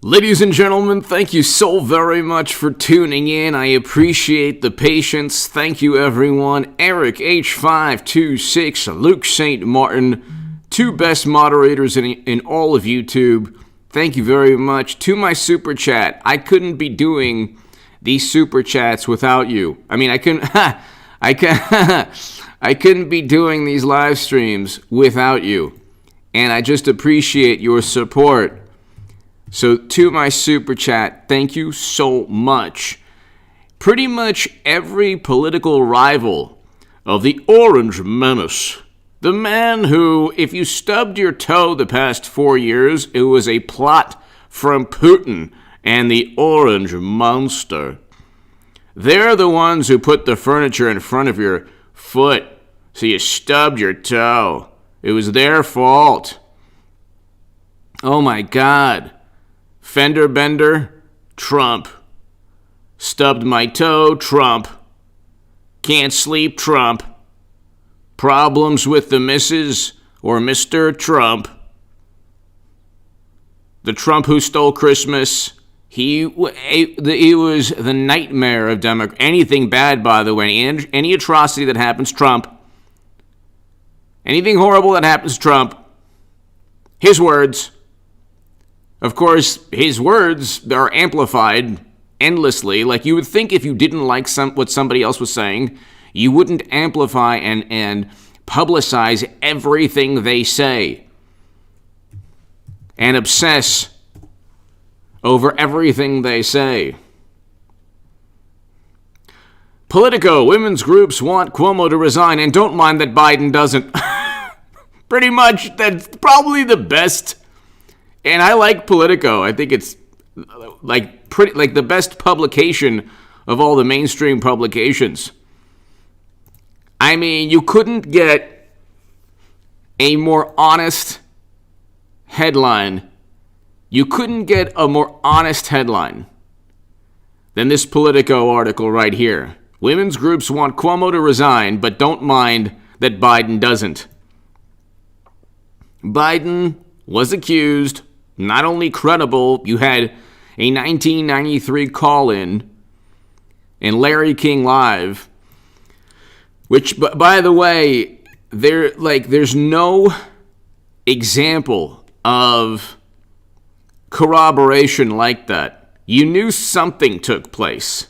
Ladies and gentlemen, thank you so very much for tuning in. I appreciate the patience. Thank you, everyone. Eric H526, Luke St. Martin, two best moderators in all of YouTube. Thank you very much. To my super chat, I couldn't be doing these super chats without you. I couldn't be doing these live streams without you. And I just appreciate your support. So to my super chat, thank you so much. Pretty much every political rival of the Orange Menace, the man who, if you stubbed your toe the past 4 years, it was a plot from Putin and the Orange Monster. They're the ones who put the furniture in front of your foot, so you stubbed your toe. It was their fault. Oh my God. Fender bender, Trump. Stubbed my toe, Trump. Can't sleep, Trump. Problems with the Mrs. or Mr. Trump. The Trump who stole Christmas. He was the nightmare of Democrats. Anything bad, by the way, any atrocity that happens, Trump. Anything horrible that happens, Trump. His words. Of course, his words are amplified endlessly. Like, you would think if you didn't like what somebody else was saying, you wouldn't amplify and publicize everything they say and obsess over everything they say. Politico, women's groups want Cuomo to resign and don't mind that Biden doesn't. Pretty much, that's probably the best. And I like Politico. I think it's like the best publication of all the mainstream publications. I mean, you couldn't get a more honest headline. You couldn't get a more honest headline than this Politico article right here. Women's groups want Cuomo to resign, but don't mind that Biden doesn't. Biden was accused. Not only credible, you had a 1993 call-in in Larry King Live, which, by the way, there's no example of corroboration like that. You knew something took place.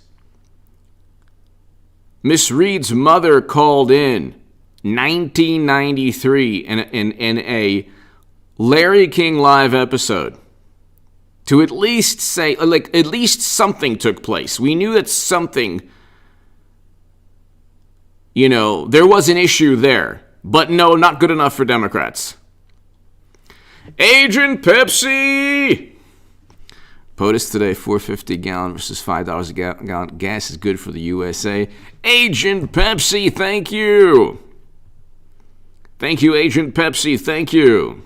Miss Reed's mother called in 1993 in a Larry King Live episode to at least say, at least something took place. We knew that something, there was an issue there. But no, not good enough for Democrats. Agent Pepsi! POTUS today, $4.50 a gallon versus $5 a gallon. Gas is good for the USA. Agent Pepsi, thank you. Thank you, Agent Pepsi, thank you.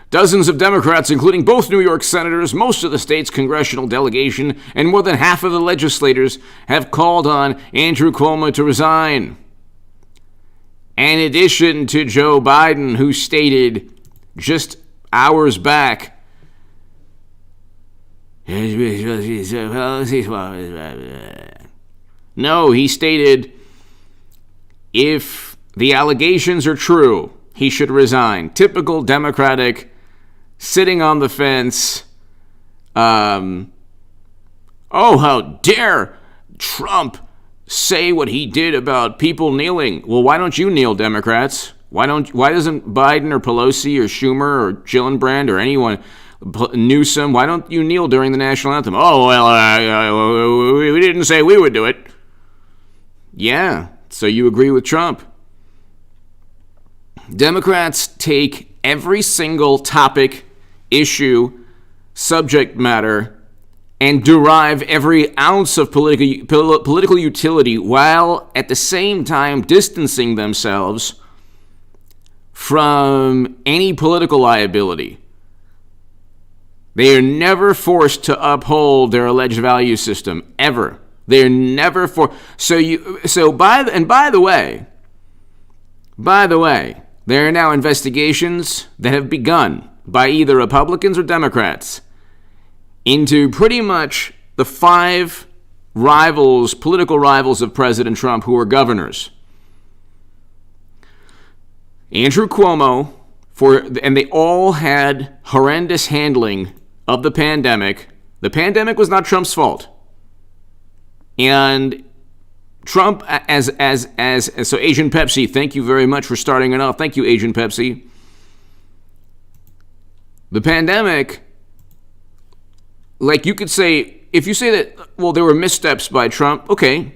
Dozens of Democrats, including both New York senators, most of the state's congressional delegation, and more than half of the legislators, have called on Andrew Cuomo to resign. In addition to Joe Biden, who stated just hours back, no, he stated, if the allegations are true, he should resign. Typical Democratic sitting on the fence. Oh, how dare Trump say what he did about people kneeling. Well, why don't you kneel, Democrats? Why doesn't Biden or Pelosi or Schumer or Gillibrand or anyone, Newsom, why don't you kneel during the national anthem? Oh, well, we didn't say we would do it. Yeah, so you agree with Trump. Democrats take every single topic, issue, subject matter, and derive every ounce of political utility while at the same time distancing themselves from any political liability. They are never forced to uphold their alleged value system, ever. They are never forced. By the way, there are now investigations that have begun by either Republicans or Democrats into pretty much the 5 political rivals of President Trump who are governors. Andrew Cuomo, and they all had horrendous handling of the pandemic. The pandemic was not Trump's fault. And Trump, so Asian Pepsi, thank you very much for starting it off. Thank you, Asian Pepsi. The pandemic, like you could say, if you say that, well, there were missteps by Trump, okay.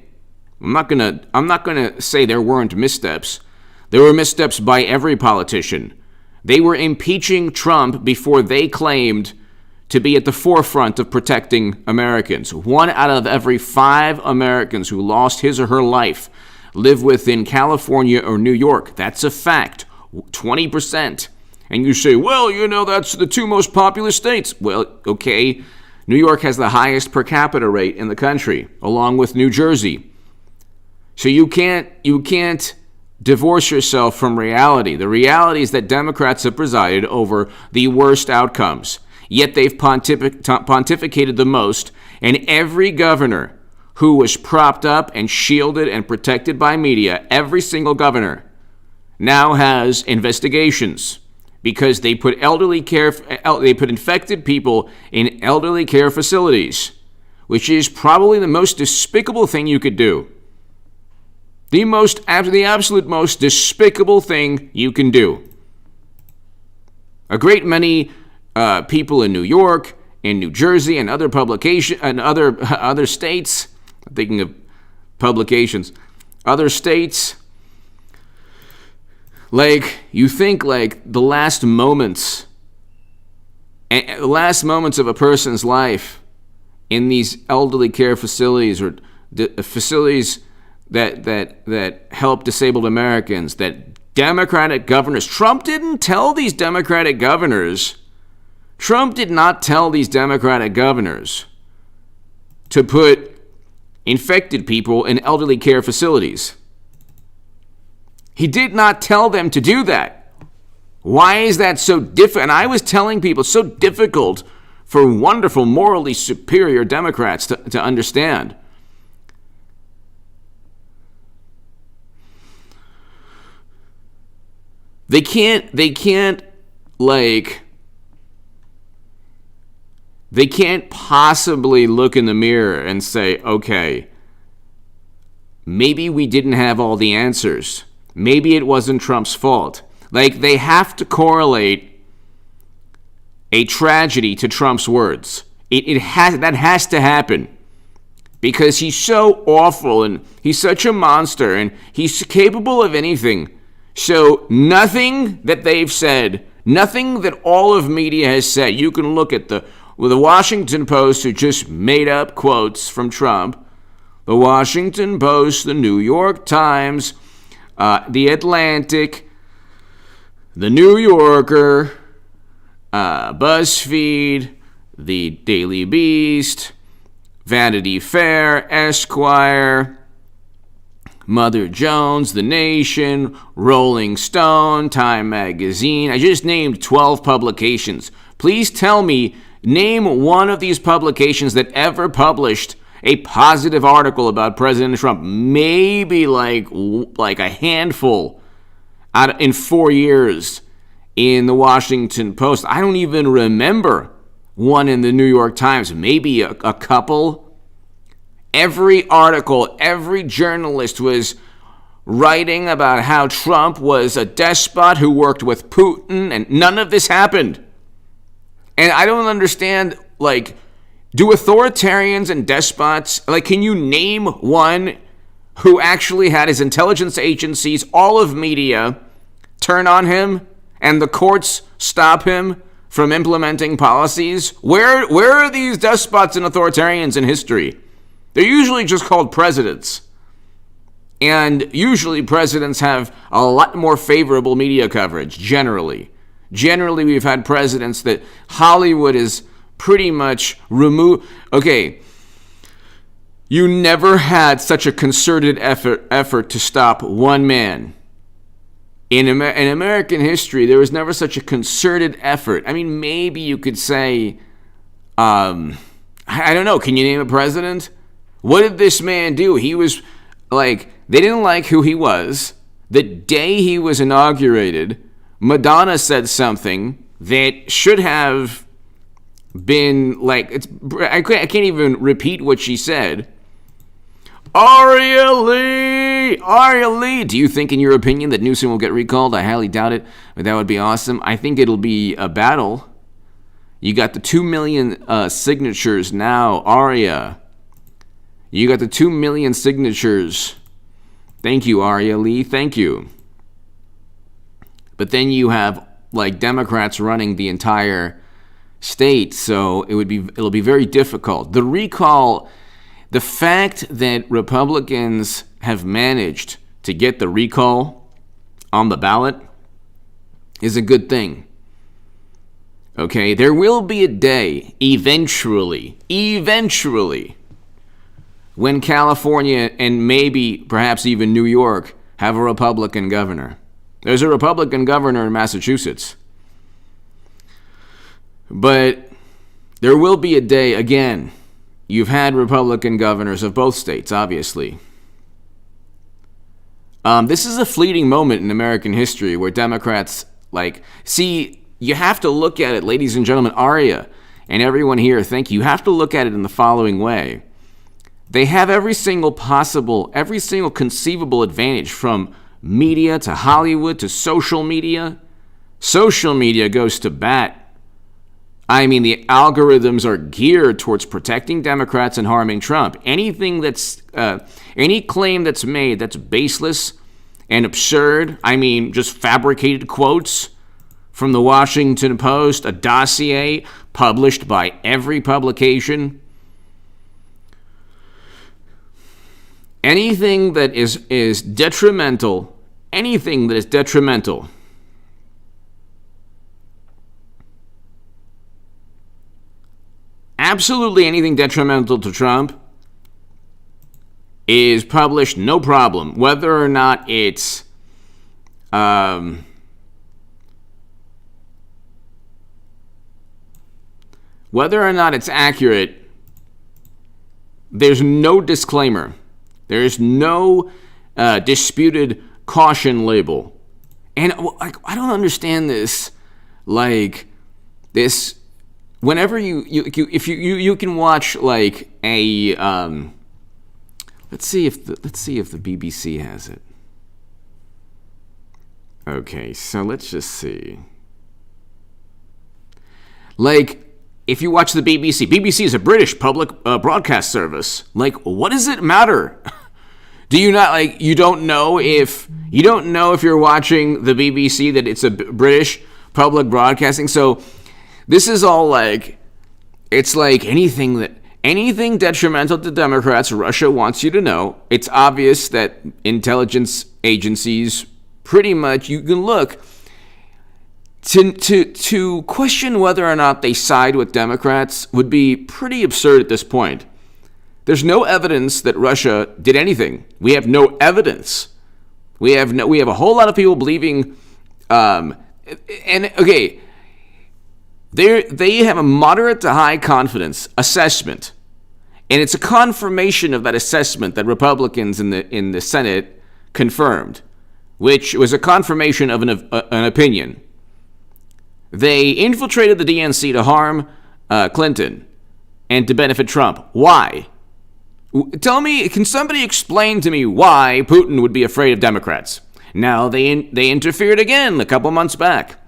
I'm not gonna say there weren't missteps. There were missteps by every politician. They were impeaching Trump before they claimed to be at the forefront of protecting Americans. 1 out of every 5 Americans who lost his or her life live within California or New York. That's a fact. 20%. And you say, well, that's the 2 most populous states. Well, okay. New York has the highest per capita rate in the country, along with New Jersey. So you can't divorce yourself from reality. The reality is that Democrats have presided over the worst outcomes. Yet they've pontificated the most, and every governor who was propped up and shielded and protected by media, every single governor, now has investigations because they put infected people in elderly care facilities, which is probably the most despicable thing you could do. The absolute most despicable thing you can do. A great many people in New York, in New Jersey, and other states. I'm thinking of publications. Other states. You think the last moments of a person's life in these elderly care facilities or facilities that help disabled Americans, that Democratic governors. Trump didn't tell these Democratic governors. Trump did not tell these Democratic governors to put infected people in elderly care facilities. He did not tell them to do that. Why is that so difficult? And I was telling people it's so difficult for wonderful, morally superior Democrats to understand. They can't possibly look in the mirror and say, okay, maybe we didn't have all the answers. Maybe it wasn't Trump's fault. They have to correlate a tragedy to Trump's words. That has to happen. Because he's so awful and he's such a monster and he's capable of anything. So nothing that they've said, nothing that all of media has said, you can look at the Washington Post, who just made up quotes from Trump, the Washington Post, the New York Times, the Atlantic, the New Yorker, BuzzFeed, the Daily Beast, Vanity Fair, Esquire, Mother Jones, The Nation, Rolling Stone, Time Magazine. I just named 12 publications. Please tell me, name one of these publications that ever published a positive article about President Trump. Maybe like a handful in 4 years in the Washington Post. I don't even remember one in the New York Times. Maybe a couple. Every article, every journalist was writing about how Trump was a despot who worked with Putin, and none of this happened. And I don't understand, do authoritarians and despots, can you name one who actually had his intelligence agencies, all of media, turn on him and the courts stop him from implementing policies? Where are these despots and authoritarians in history? They're usually just called presidents. And usually presidents have a lot more favorable media coverage, generally. Generally, we've had presidents that Hollywood is pretty much removed. Okay, you never had such a concerted effort to stop one man. In American history, there was never such a concerted effort. I mean, maybe you could say I don't know. Can you name a president? What did this man do? He was like, they didn't like who he was. The day he was inaugurated, Madonna said something that should have been like, I can't even repeat what she said. Aria Lee, do you think, in your opinion, that Newsom will get recalled? I highly doubt it, but that would be awesome. I think it'll be a battle. You got the 2 million signatures now, Aria. You got the 2 million signatures. Thank you, Aria Lee. Thank you. But then you have like Democrats running the entire state, so it'll be very difficult. The recall, the fact that Republicans have managed to get the recall on the ballot is a good thing. Okay, there will be a day eventually, when California and maybe perhaps even New York have a Republican governor. There's a Republican governor in Massachusetts. But there will be a day, again, you've had Republican governors of both states, obviously. This is a fleeting moment in American history where Democrats, you have to look at it, ladies and gentlemen, Aria, and everyone here, thank you. You have to look at it in the following way. They have every single conceivable advantage, from media to Hollywood to social media. Social media goes to bat. I mean, the algorithms are geared towards protecting Democrats and harming Trump. Any claim that's made that's baseless and absurd, I mean, just fabricated quotes from the Washington Post, a dossier published by every publication. Anything that is detrimental, absolutely anything detrimental to Trump is published, no problem. Whether or not it's accurate, there's no disclaimer. There's no disputed caution label. And I don't understand this. Whenever you can watch like a let's see if the BBC has it. Okay, so let's just see. If you watch the BBC is a British public broadcast service. What does it matter? Do you not you don't know if you're watching the BBC that it's a British public broadcasting? So this is all it's anything detrimental to Democrats, Russia wants you to know. It's obvious that intelligence agencies pretty much, you can look to question whether or not they side with Democrats would be pretty absurd at this point. There's no evidence that Russia did anything. We have no evidence. We have a whole lot of people believing they have a moderate to high confidence assessment, and it's a confirmation of that assessment that Republicans in the Senate confirmed, which was a confirmation of an opinion. They infiltrated the DNC to harm Clinton and to benefit Trump. Why? Tell me, can somebody explain to me why Putin would be afraid of Democrats? Now, they interfered again a couple months back.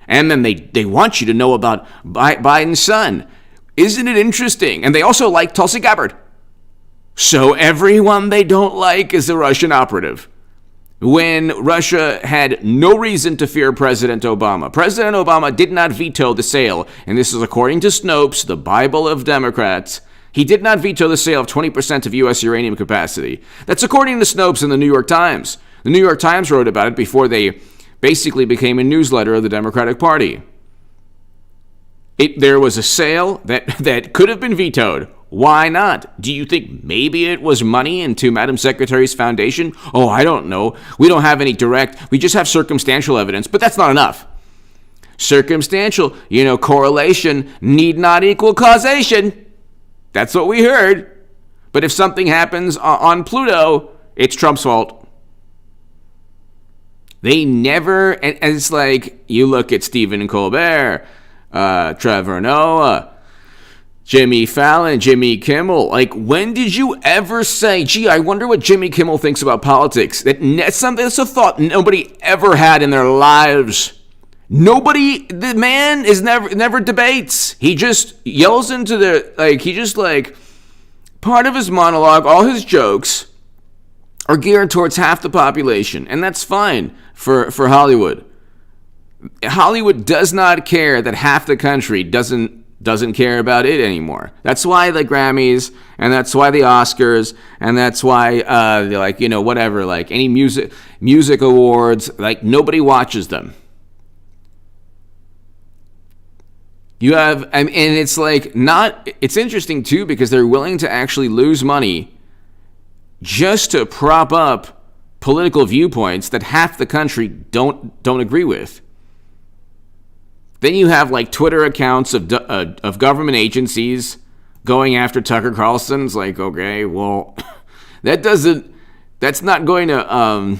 And then they want you to know about Biden's son. Isn't it interesting? And they also like Tulsi Gabbard. So everyone they don't like is a Russian operative. When Russia had no reason to fear President Obama. President Obama did not veto the sale, and this is according to Snopes, the Bible of Democrats. He did not veto the sale of 20% of U.S. uranium capacity. That's according to Snopes in the New York Times. The New York Times wrote about it before they basically became a newsletter of the Democratic Party. There was a sale that could have been vetoed. Why not? Do you think maybe it was money into Madam Secretary's foundation? Oh, I don't know. We don't have any we just have circumstantial evidence, but that's not enough. Circumstantial, correlation need not equal causation. That's what we heard. But if something happens on Pluto, it's Trump's fault. They never, and it's like, you look at Stephen Colbert, Trevor Noah, Jimmy Fallon, Jimmy Kimmel. Like, when did you ever say, gee, I wonder what Jimmy Kimmel thinks about politics? That's a thought nobody ever had in their lives. The man is never debates. He just yells into part of his monologue, all his jokes are geared towards half the population, and that's fine for Hollywood. Hollywood does not care that half the country doesn't care about it anymore. That's why the Grammys, and that's why the Oscars, and that's why any music awards, nobody watches them. You have, and it's it's interesting too, because they're willing to actually lose money just to prop up political viewpoints that half the country don't agree with. Then you have Twitter accounts of government agencies going after Tucker Carlson. It's like, okay, well, that's not going to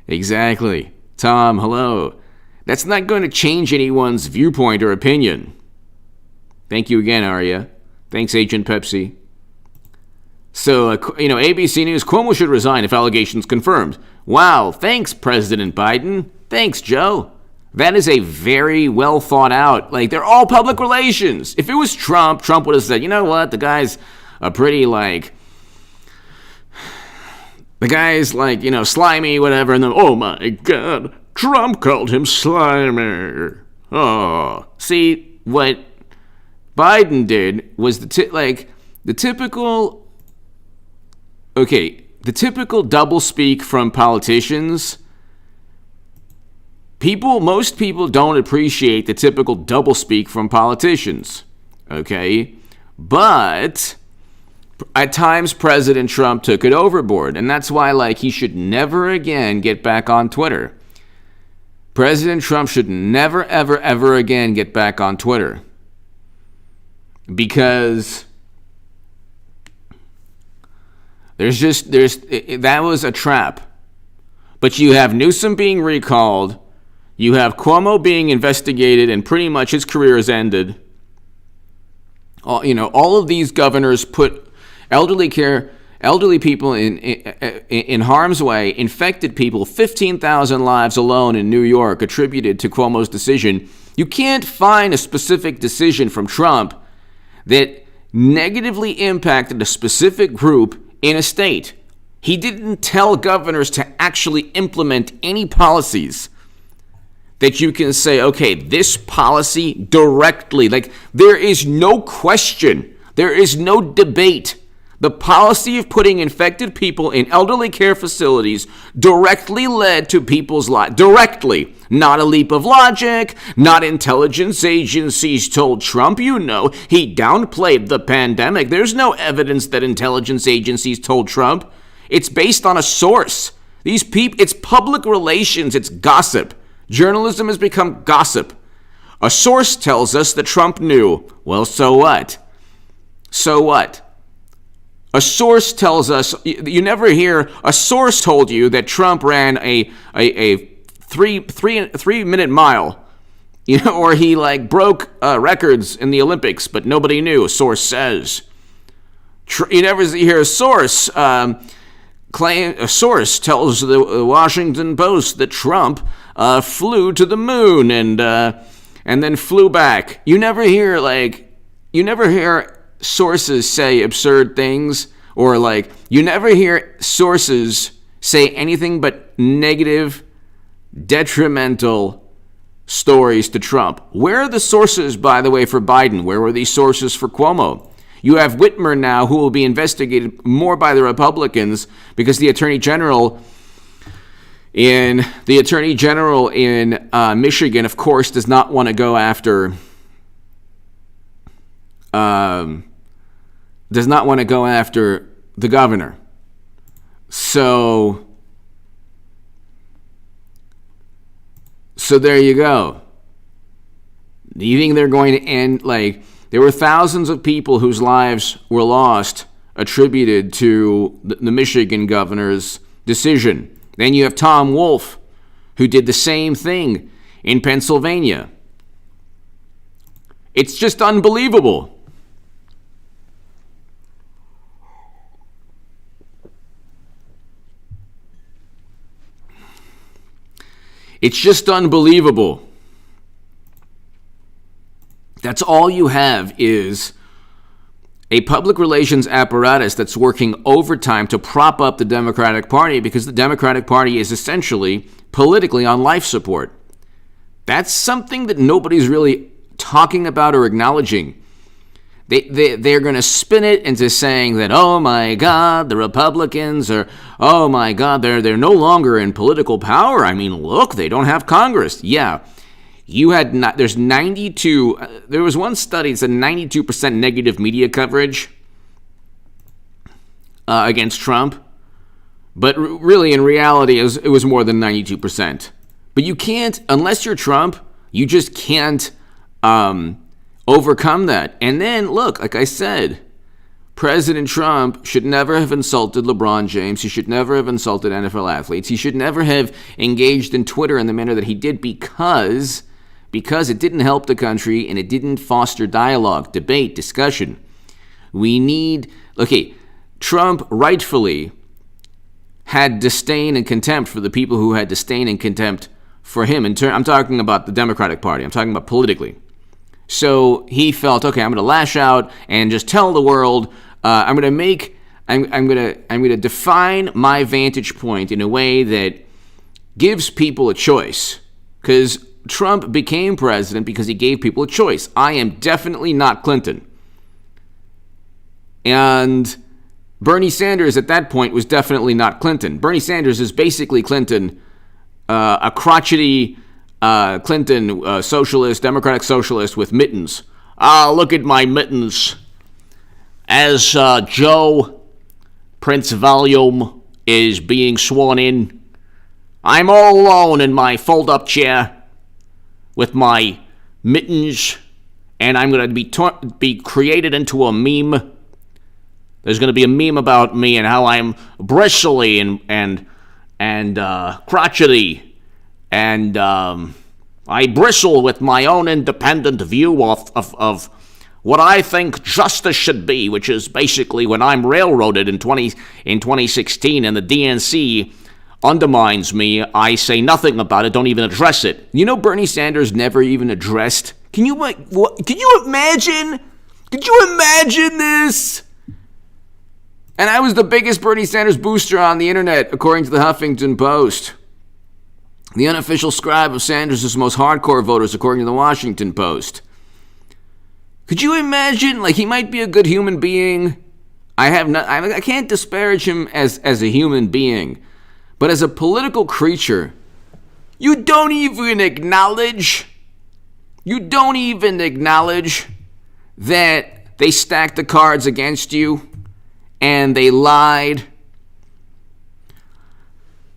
exactly. Tom, hello. That's not going to change anyone's viewpoint or opinion. Thank you again, Arya. Thanks, Agent Pepsi. So, ABC News, Cuomo should resign if allegations confirmed. Wow, thanks, President Biden. Thanks, Joe. That is a very well thought out, they're all public relations. If it was Trump would have said, you know what, the guy's a pretty, slimy, whatever, and then, oh my God, Trump called him slimy. Oh, see, what Biden did was the typical doublespeak from politicians. Most people don't appreciate the typical doublespeak from politicians, okay? But at times, President Trump took it overboard, and that's why, he should never again get back on Twitter. President Trump should never, ever, ever again get back on Twitter. Because that was a trap. But you have Newsom being recalled. You have Cuomo being investigated, and pretty much his career is ended. All of these governors put elderly people in harm's way, infected people, 15,000 lives alone in New York attributed to Cuomo's decision. You can't find a specific decision from Trump that negatively impacted a specific group in a state. He didn't tell governors to actually implement any policies that you can say, okay, this policy directly, there is no question, there is no debate. The policy of putting infected people in elderly care facilities directly led to people's lives. Directly. Not a leap of logic, not intelligence agencies told Trump. He downplayed the pandemic. There's no evidence that intelligence agencies told Trump. It's based on a source. It's public relations, it's gossip. Journalism has become gossip. A source tells us that Trump knew. Well, so what? So what? A source tells us, you never hear, a source told you that Trump ran a 3-minute mile, or he broke records in the Olympics, but nobody knew, a source says. You never hear a source claim, a source tells the Washington Post that Trump flew to the moon and then flew back. You never hear sources say absurd things, or you never hear sources say anything but negative, detrimental stories to Trump. Where are the sources, by the way, for Biden? Where were these sources for Cuomo? You have Whitmer now, who will be investigated more by the Republicans because the Attorney General in Michigan, of course, does not want to go after the governor. So So there you go. Do you think they're going to end, like, there were thousands of people whose lives were lost attributed to the Michigan governor's decision. Then you have Tom Wolf, who did the same thing in Pennsylvania. It's just unbelievable. It's just unbelievable. That's all you have is a public relations apparatus that's working overtime to prop up the Democratic Party because the Democratic Party is essentially politically on life support. That's something that nobody's really talking about or acknowledging. They're going to spin it into saying that, oh my God, the Republicans are, oh my God, they're no longer in political power. I mean, look, they don't have Congress. Yeah. There's 92, there was one study that said 92% negative media coverage against Trump. But really, in reality, it was more than 92%. But you can't, unless you're Trump, you just can't overcome that. And then, look, like I said, President Trump should never have insulted LeBron James. He should never have insulted NFL athletes. He should never have engaged in Twitter in the manner that he did because it didn't help the country and it didn't foster dialogue, debate, discussion. Trump rightfully had disdain and contempt for the people who had disdain and contempt for him. I'm talking about the Democratic Party. I'm talking about politically. So he felt, okay, I'm going to lash out and just tell the world, I'm going to define my vantage point in a way that gives people a choice. Because Trump became president because he gave people a choice. I am definitely not Clinton. And Bernie Sanders at that point was definitely not Clinton. Bernie Sanders is basically Clinton, a crotchety Clinton socialist, democratic socialist with mittens. Look at my mittens. As Joe Prince Valium is being sworn in, I'm all alone in my fold-up chair with my mittens, and I'm going to be created into a meme. There's going to be a meme about me and how I'm bristly and crotchety, and I bristle with my own independent view of what I think justice should be, which is basically when I'm railroaded in 2016 and the DNC undermines me, I say nothing about it, don't even address it. You know, Bernie Sanders never even addressed. Can you imagine? Could you imagine this? And I was the biggest Bernie Sanders booster on the internet, according to the Huffington Post. The unofficial scribe of Sanders' most hardcore voters, according to the Washington Post. Could you imagine? Like, he might be a good human being. I can't disparage him as a human being. But as a political creature, you don't even acknowledge that they stacked the cards against you and they lied.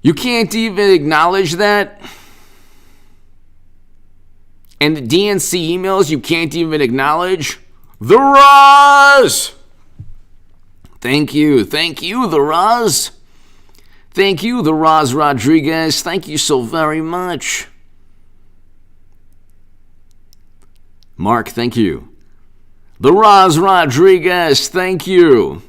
You can't even acknowledge that. And the DNC emails you can't even acknowledge. The Roz! Thank you, the Roz. Thank you, the Roz Rodriguez. Thank you so very much. Mark, thank you. The Roz Rodriguez, thank you.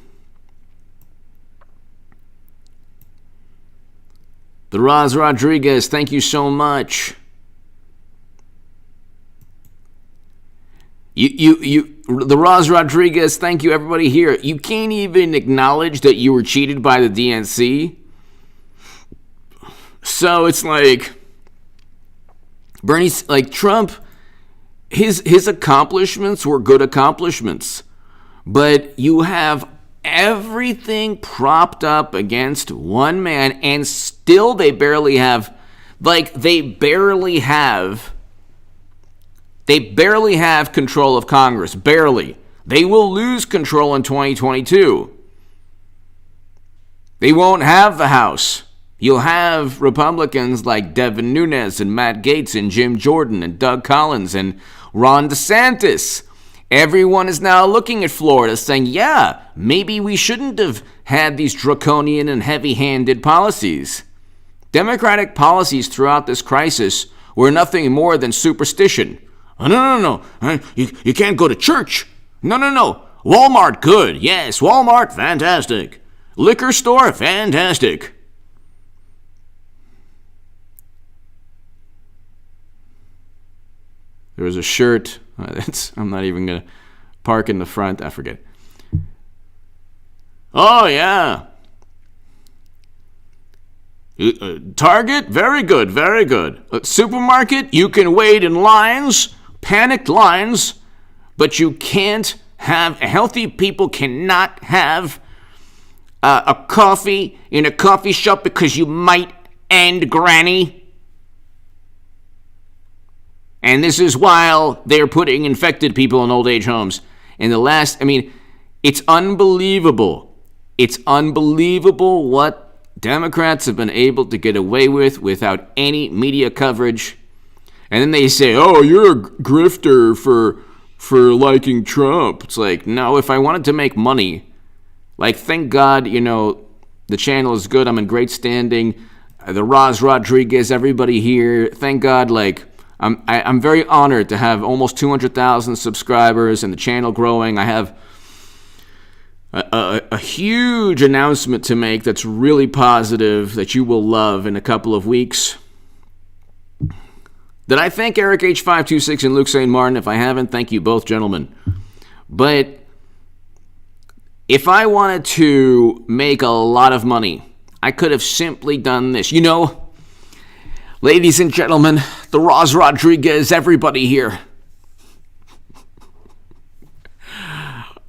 The Roz Rodriguez, thank you so much. The Roz Rodriguez, thank you, everybody here. You can't even acknowledge that you were cheated by the DNC. So it's like Trump, his accomplishments were good accomplishments, but you have everything propped up against one man, and still they barely have control of Congress. Barely. They will lose control in 2022. They won't have the House. You'll have Republicans like Devin Nunes and Matt Gaetz and Jim Jordan and Doug Collins and Ron DeSantis. Everyone is now looking at Florida saying, yeah, maybe we shouldn't have had these draconian and heavy-handed policies. Democratic policies throughout this crisis were nothing more than superstition. Oh, no. You can't go to church. No. Walmart, good. Yes, Walmart, fantastic. Liquor store, fantastic. There was a shirt. I'm not even going to park in the front. I forget. Oh, yeah. Target, very good, very good. Supermarket, you can wait in lines, panicked lines, but you can't have, healthy people cannot have a coffee in a coffee shop because you might end granny. And this is while they're putting infected people in old age homes. In the last, it's unbelievable. It's unbelievable what Democrats have been able to get away with without any media coverage. And then they say, oh, you're a grifter for liking Trump. It's like, no, if I wanted to make money, like, thank God, the channel is good. I'm in great standing. The Roz Rodriguez, everybody here. Thank God, I'm very honored to have almost 200,000 subscribers and the channel growing. I have a huge announcement to make that's really positive that you will love in a couple of weeks. Did I thank Eric H526 and Luke St. Martin? If I haven't, thank you both, gentlemen. But if I wanted to make a lot of money, I could have simply done this. Ladies and gentlemen, the Roz Rodriguez, everybody here.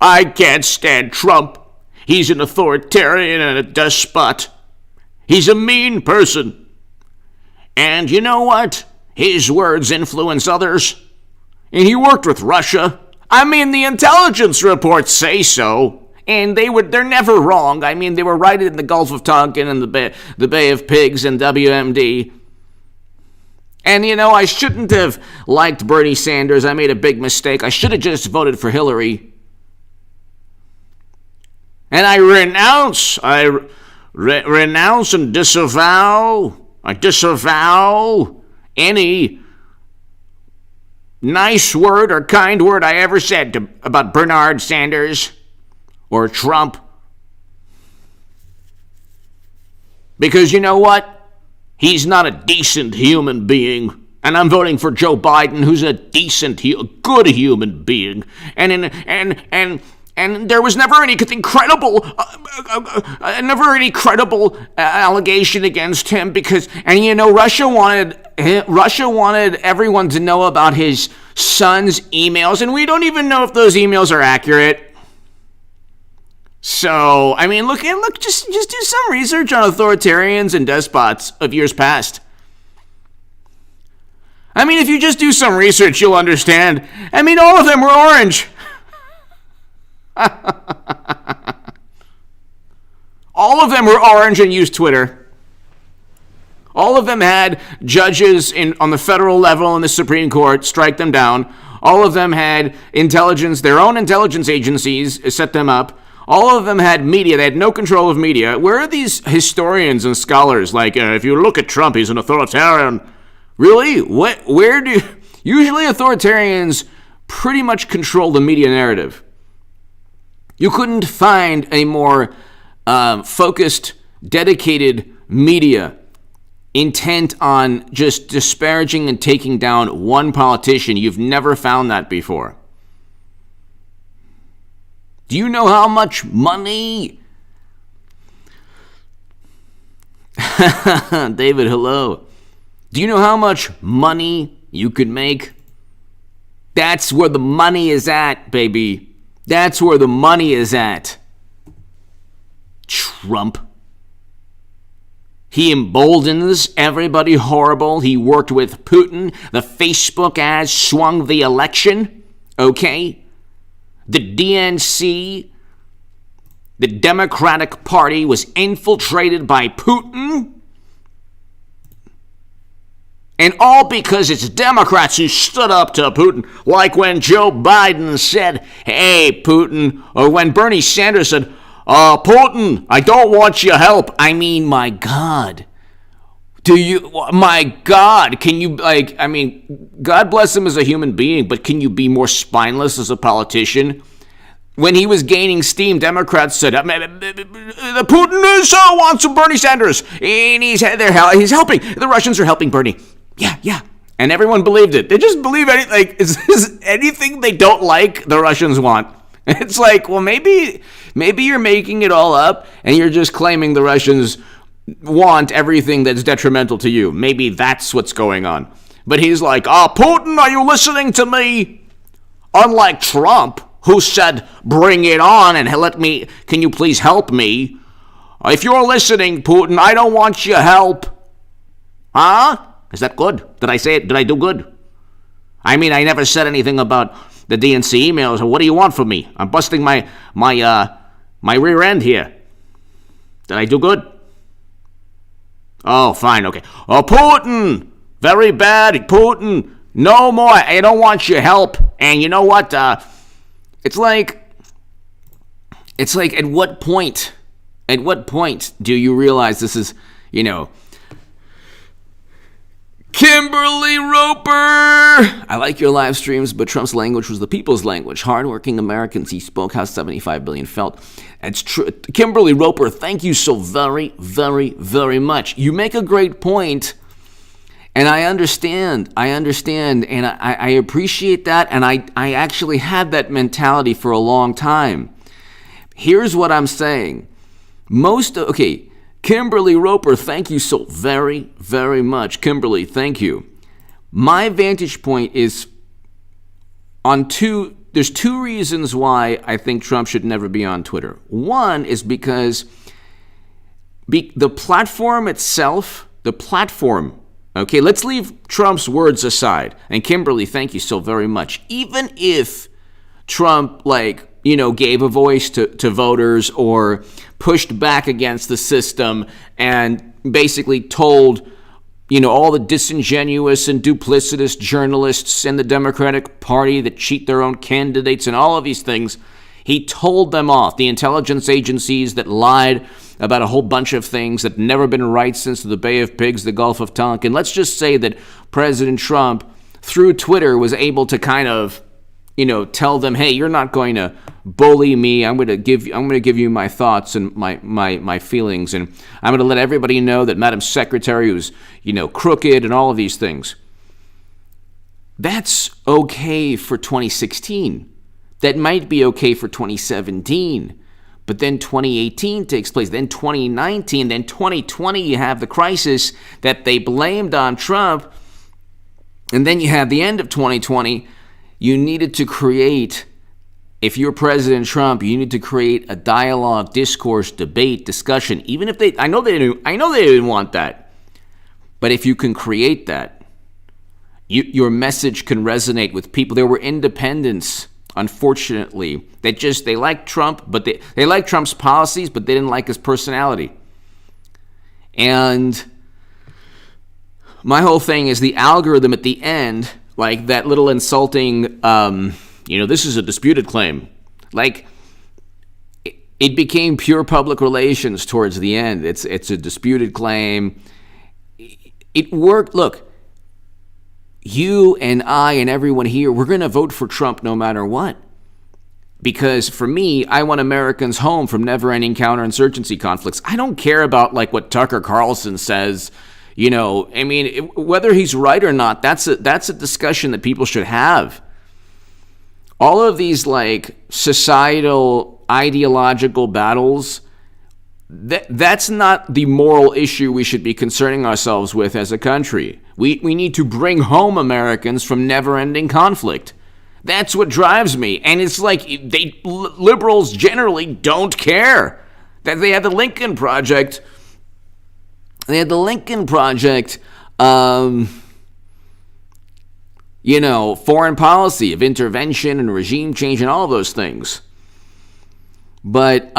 I can't stand Trump. He's an authoritarian and a despot. He's a mean person. And you know what? His words influence others. And he worked with Russia. The intelligence reports say so. And they're never wrong. They were right in the Gulf of Tonkin and the Bay of Pigs and WMD. And, I shouldn't have liked Bernie Sanders. I made a big mistake. I should have just voted for Hillary. And I renounce and disavow any nice word or kind word I ever said about Bernard Sanders or Trump. Because you know what? He's not a decent human being. And I'm voting for Joe Biden, who's a decent, good human being. And there was never any credible allegation against him because, Russia wanted everyone to know about his son's emails, and we don't even know if those emails are accurate. So, look, just do some research on authoritarians and despots of years past. If you just do some research, you'll understand. All of them were orange. All of them were orange and used Twitter. All of them had judges on the federal level in the Supreme Court strike them down. All of them had their own intelligence agencies set them up. All of them had media. They had no control of media. Where are these historians and scholars? If you look at Trump, he's an authoritarian. Really? Usually authoritarians pretty much control the media narrative. You couldn't find a more focused, dedicated media intent on just disparaging and taking down one politician. You've never found that before. Do you know how much money? David, hello. Do you know how much money you could make? That's where the money is at, baby. That's where the money is at. Trump. He emboldens everybody horrible. He worked with Putin. The Facebook ads swung the election. Okay? The DNC, the Democratic Party, was infiltrated by Putin. And all because it's Democrats who stood up to Putin, like when Joe Biden said, hey, Putin, or when Bernie Sanders said, Putin, I don't want your help. I mean, my God. My God, can you, God bless him as a human being, but can you be more spineless as a politician? When he was gaining steam, Democrats said, Putin wants Bernie Sanders, and he's helping. The Russians are helping Bernie. Yeah. And everyone believed it. They just believe anything. Is anything they don't like, the Russians want. It's like, well, maybe you're making it all up, and you're just claiming the Russians want everything that's detrimental to you. Maybe that's what's going on. But he's like, Putin, are you listening to me? Unlike Trump, who said, bring it on and can you please help me? If you're listening, Putin, I don't want your help. Huh? Is that good? Did I say it? Did I do good? I mean, I never said anything about the DNC emails. What do you want from me? I'm busting my rear end here. Did I do good? Oh, fine, okay. Putin, very bad. Putin, no more. I don't want your help. And you know what? It's like, at what point do you realize this is, Kimberly Roper! I like your live streams, but Trump's language was the people's language. Hardworking Americans, he spoke how 75 billion felt. It's true. Kimberly Roper, thank you so very, very, very much. You make a great point, and I understand, and I appreciate that, and I actually had that mentality for a long time. Here's what I'm saying. Kimberly Roper, thank you so very, very much. Kimberly, thank you. My vantage point is there's two reasons why I think Trump should never be on Twitter. One is because the platform itself, okay, let's leave Trump's words aside. And Kimberly, thank you so very much. Even if Trump, gave a voice to voters or pushed back against the system and basically told, all the disingenuous and duplicitous journalists in the Democratic Party that cheat their own candidates and all of these things, he told them off. The intelligence agencies that lied about a whole bunch of things that never been right since the Bay of Pigs, the Gulf of Tonkin. Let's just say that President Trump, through Twitter, was able to kind of tell them, hey, you're not going to bully me. I'm going to give you my thoughts and my feelings, and I'm going to let everybody know that Madam Secretary was, crooked and all of these things. That's okay for 2016. That might be okay for 2017. But then 2018 takes place, then 2019, then 2020, you have the crisis that they blamed on Trump, and then you have the end of 2020. You needed to create, if you're President Trump, you need to create a dialogue, discourse, debate, discussion. Even if I know they didn't want that, but if you can create that, your message can resonate with people. There were independents, unfortunately, they liked Trump, but they liked Trump's policies, but they didn't like his personality. And my whole thing is the algorithm at the end. Like that little insulting, this is a disputed claim. It became pure public relations towards the end. It's a disputed claim. It worked. Look, you and I and everyone here, we're going to vote for Trump no matter what. Because for me, I want Americans home from never-ending counterinsurgency conflicts. I don't care about what Tucker Carlson says. Whether he's right or not, that's a discussion that people should have. All of these societal ideological battles, that's not the moral issue we should be concerning ourselves with as a country. We need to bring home Americans from never-ending conflict. That's what drives me. And it's liberals generally don't care that they had the Lincoln Project. Foreign policy of intervention and regime change and all of those things. But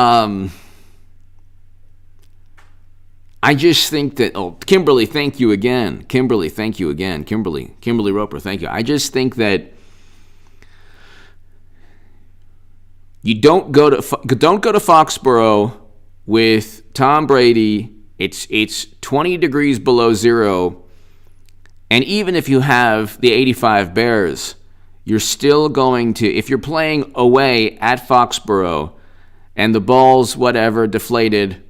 I just think that, Kimberly, thank you again. Kimberly, thank you again. Kimberly Roper, thank you. I just think that you don't go to Foxborough with Tom Brady. It's 20 degrees below zero. And even if you have the 85 Bears, you're still going to, if you're playing away at Foxborough and the ball's whatever, deflated,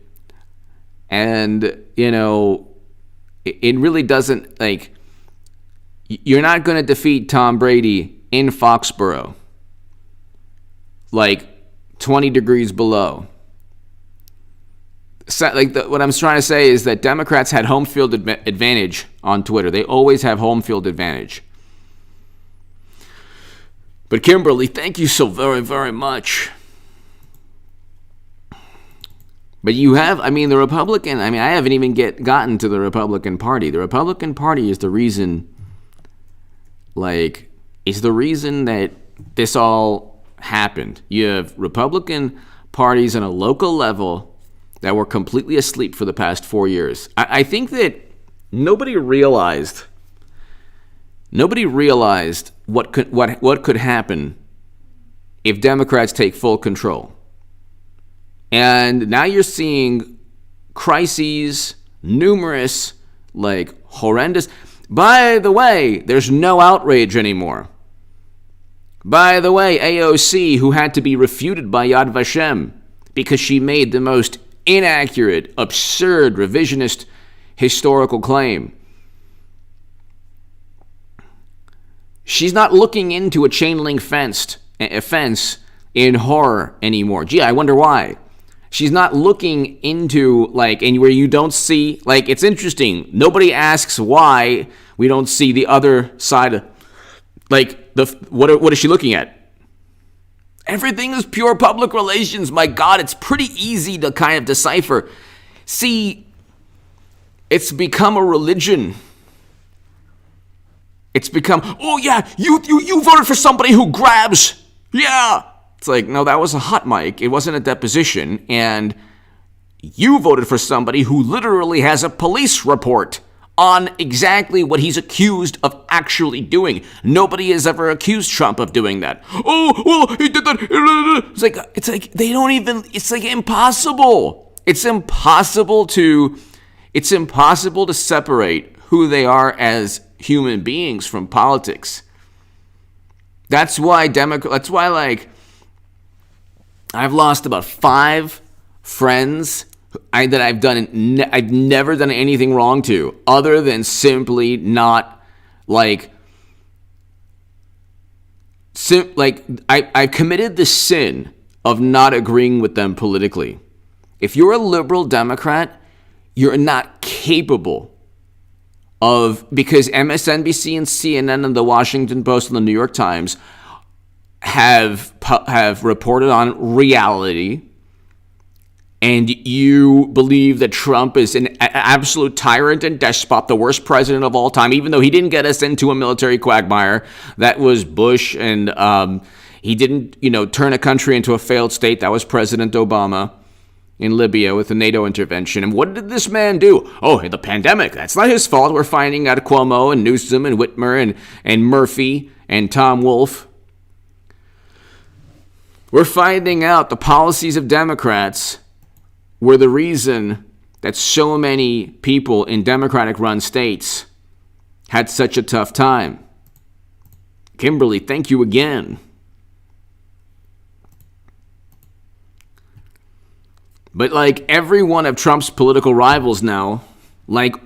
and, it really doesn't, you're not going to defeat Tom Brady in Foxborough, 20 degrees below. So, what I'm trying to say is that Democrats had home field advantage on Twitter. They always have home field advantage. But Kimberly, thank you so very, very much. But you have, the Republican, I haven't even gotten to the Republican Party. The Republican Party is the reason, that this all happened. You have Republican parties on a local level that were completely asleep for the past 4 years. I think that nobody realized what could happen if Democrats take full control. And now you're seeing crises, numerous, horrendous. By the way, there's no outrage anymore. By the way, AOC, who had to be refuted by Yad Vashem because she made the most inaccurate, absurd, revisionist historical claim. She's not looking into a chain link fence in horror anymore. Gee, I wonder why. She's not looking into, and where you don't see, it's interesting. Nobody asks why we don't see the other side of, what is she looking at? Everything is pure public relations. My God, it's pretty easy to kind of decipher. See, it's become a religion. It's become, oh yeah, you voted for somebody who grabs. Yeah. It's no, that was a hot mic. It wasn't a deposition. And you voted for somebody who literally has a police report on exactly what he's accused of actually doing. Nobody has ever accused Trump of doing that. Oh, well, he did that. It's they don't even, it's impossible. It's impossible to separate who they are as human beings from politics. That's why I've lost about 5 friends that I've never done anything wrong to, other than simply not I've committed the sin of not agreeing with them politically. If you're a liberal Democrat, you're not capable of, because MSNBC and CNN and the Washington Post and the New York Times have reported on reality, and you believe that Trump is an absolute tyrant and despot, the worst president of all time, even though he didn't get us into a military quagmire. That was Bush, and he didn't, turn a country into a failed state. That was President Obama in Libya with the NATO intervention. And what did this man do? Oh, the pandemic. That's not his fault. We're finding out Cuomo and Newsom and Whitmer and Murphy and Tom Wolfe. We're finding out the policies of Democrats were the reason that so many people in Democratic-run states had such a tough time. Kimberly, thank you again. But every one of Trump's political rivals now, and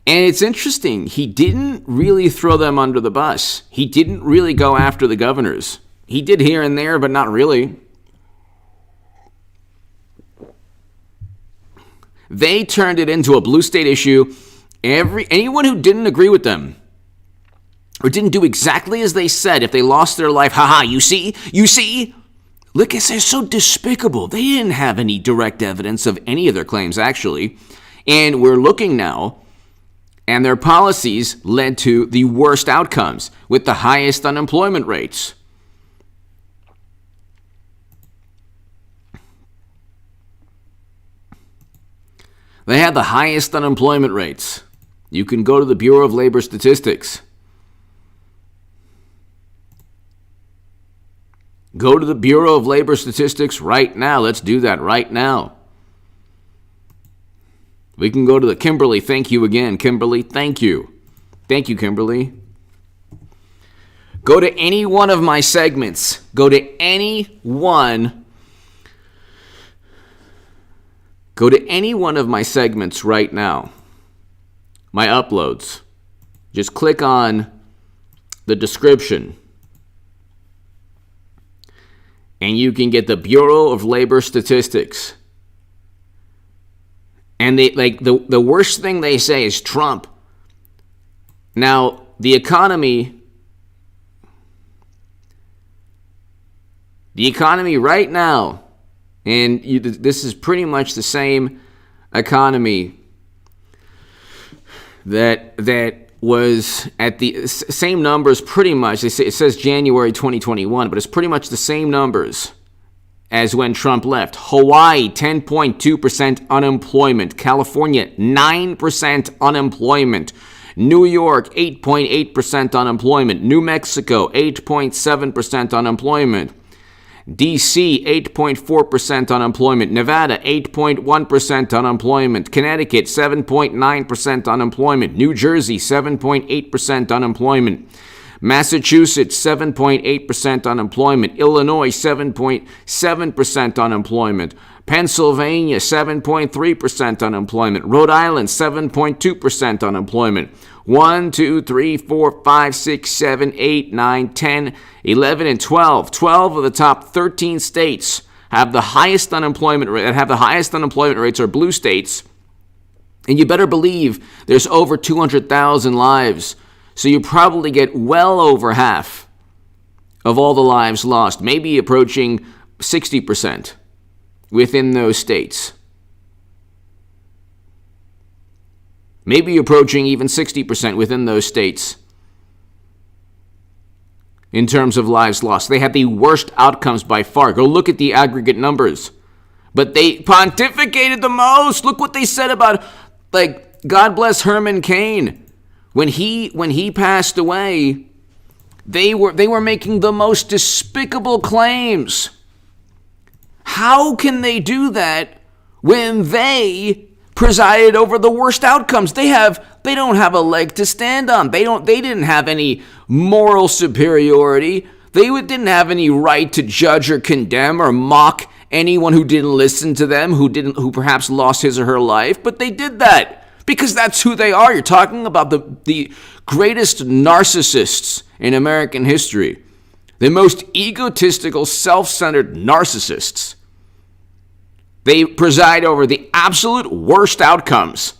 it's interesting, he didn't really throw them under the bus. He didn't really go after the governors. He did here and there, but not really. They turned it into a blue state issue. Anyone who didn't agree with them or didn't do exactly as they said, if they lost their life, you see? Look, they're so despicable. They didn't have any direct evidence of any of their claims, actually. And we're looking now, and their policies led to the worst outcomes with the highest unemployment rates. They had the highest unemployment rates. You can go to the Bureau of Labor Statistics. Go to the Bureau of Labor Statistics right now. Let's do that right now. We can go to the Kimberly. Thank you again, Kimberly. Thank you. Thank you, Kimberly. Go to any one of my segments. Go to any one. Go to any one of my segments right now. My uploads. Just click on the description. And you can get the Bureau of Labor Statistics. And the worst thing they say is Trump. Now, the economy right now, and this is pretty much the same economy that was at the same numbers pretty much. It says January 2021, but it's pretty much the same numbers as when Trump left. Hawaii, 10.2% unemployment. California, 9% unemployment. New York, 8.8% unemployment. New Mexico, 8.7% unemployment. D.C., 8.4% unemployment. Nevada, 8.1% unemployment. Connecticut, 7.9% unemployment. New Jersey, 7.8% unemployment. Massachusetts, 7.8% unemployment. Illinois, 7.7% unemployment. Pennsylvania, 7.3% unemployment. Rhode Island, 7.2% unemployment. 1, 2, 3, 4, 5, 6, 7, 8, 9, 10, 11, and 12. 12 of the top 13 states have the highest unemployment rate. That have the highest unemployment rates are blue states. And you better believe there's over 200,000 lives. So you probably get well over half of all the lives lost, maybe approaching 60% within those states. Maybe approaching even 60% within those states in terms of lives lost. They had the worst outcomes by far. Go look at the aggregate numbers. But they pontificated the most. Look what they said about, God bless Herman Cain. When he passed away, they were making the most despicable claims. How can they do that when they presided over the worst outcomes? They don't have a leg to stand on. They didn't have any moral superiority. They didn't have any right to judge or condemn or mock anyone who didn't listen to them, who perhaps lost his or her life. But they did that because that's who they are. You're talking about the greatest narcissists in American history. The most egotistical, self-centered narcissists. They preside over the absolute worst outcomes,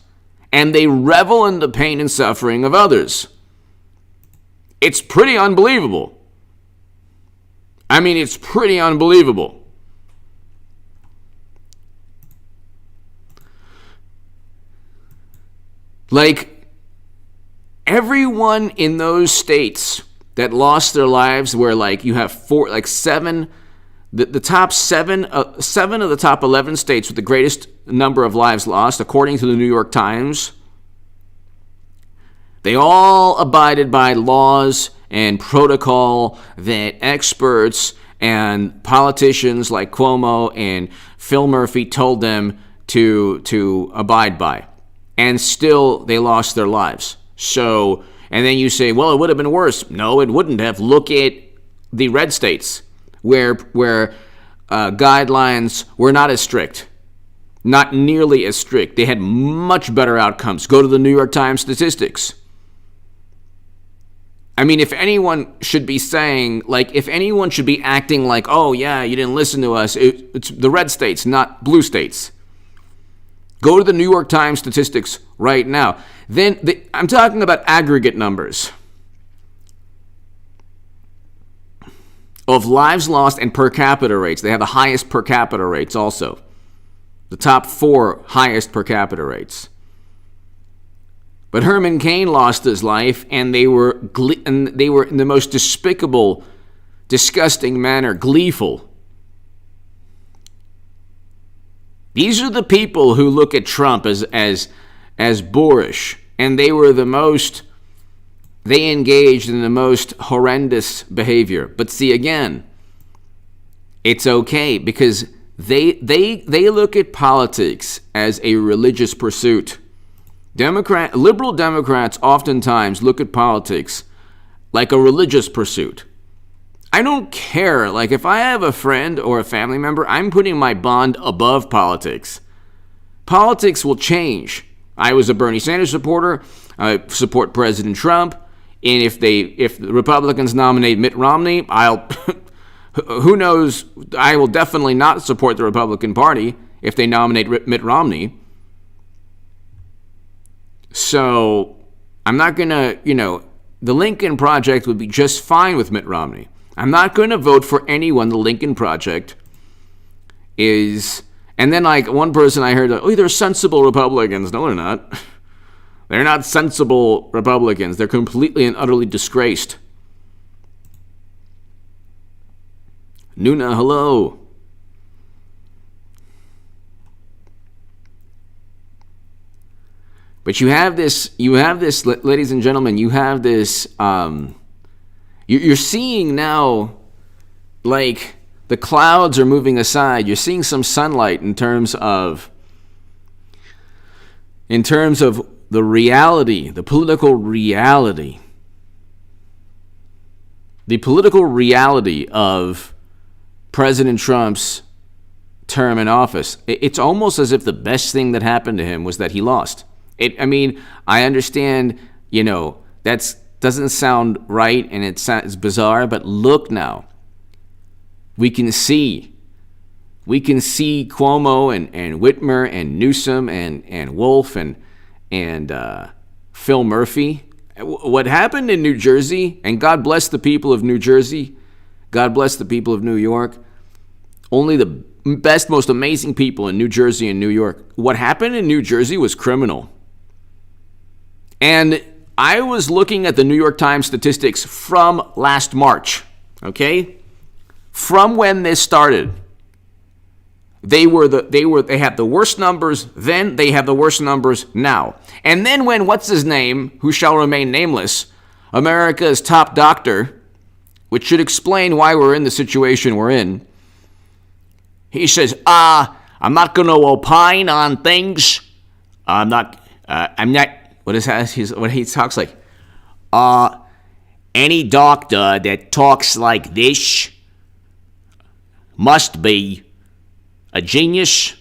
and they revel in the pain and suffering of others. It's pretty unbelievable. I mean, it's pretty unbelievable. Everyone in those states that lost their lives, where you have seven, the top seven of the top 11 states with the greatest number of lives lost, according to the New York Times, they all abided by laws and protocol that experts and politicians like Cuomo and Phil Murphy told them to abide by. And still, they lost their lives. So, and then you say, well, it would have been worse. No, it wouldn't have. Look at the red states where guidelines were not as strict, not nearly as strict. They had much better outcomes. Go to the New York Times statistics. I mean, if anyone should be saying, if anyone should be acting like, oh, yeah, you didn't listen to us, it's the red states, not blue states. Go to the New York Times statistics right now. Then I'm talking about aggregate numbers of lives lost and per capita rates. They have the highest per capita rates also. The top 4 highest per capita rates. But Herman Cain lost his life, and they were in the most despicable, disgusting manner, gleeful These are the people who look at Trump as boorish, and they engaged in the most horrendous behavior. But see, again, it's okay because they look at politics as a religious pursuit. Liberal Democrats oftentimes look at politics like a religious pursuit. I don't care. Like, if I have a friend or a family member, I'm putting my bond above politics. Politics will change. I was a Bernie Sanders supporter. I support President Trump. And if the Republicans nominate Mitt Romney, who knows, I will definitely not support the Republican Party if they nominate Mitt Romney. So I'm not going to, the Lincoln Project would be just fine with Mitt Romney. I'm not going to vote for anyone the Lincoln Project is. And then, like, one person I heard, they're sensible Republicans. No, they're not. They're not sensible Republicans. They're completely and utterly disgraced. Nuna, hello. But you have this, ladies and gentlemen, you have this, you're seeing now, like, the clouds are moving aside. You're seeing some sunlight in terms of the reality, the political reality. The political reality of President Trump's term in office. It's almost as if the best thing that happened to him was that he lost. I understand, that doesn't sound right and it's bizarre, but look now. We can see Cuomo and Whitmer and Newsom and Wolf and Phil Murphy. What happened in New Jersey, and God bless the people of New Jersey, God bless the people of New York, only the best, most amazing people in New Jersey and New York. What happened in New Jersey was criminal. And I was looking at the New York Times statistics from last March, okay? From when this started. They had the worst numbers then, they have the worst numbers now. And then when what's his name, who shall remain nameless, America's top doctor, which should explain why we're in the situation we're in, he says, I'm not going to opine on things. I'm not, what he talks like? Any doctor that talks like this must be a genius,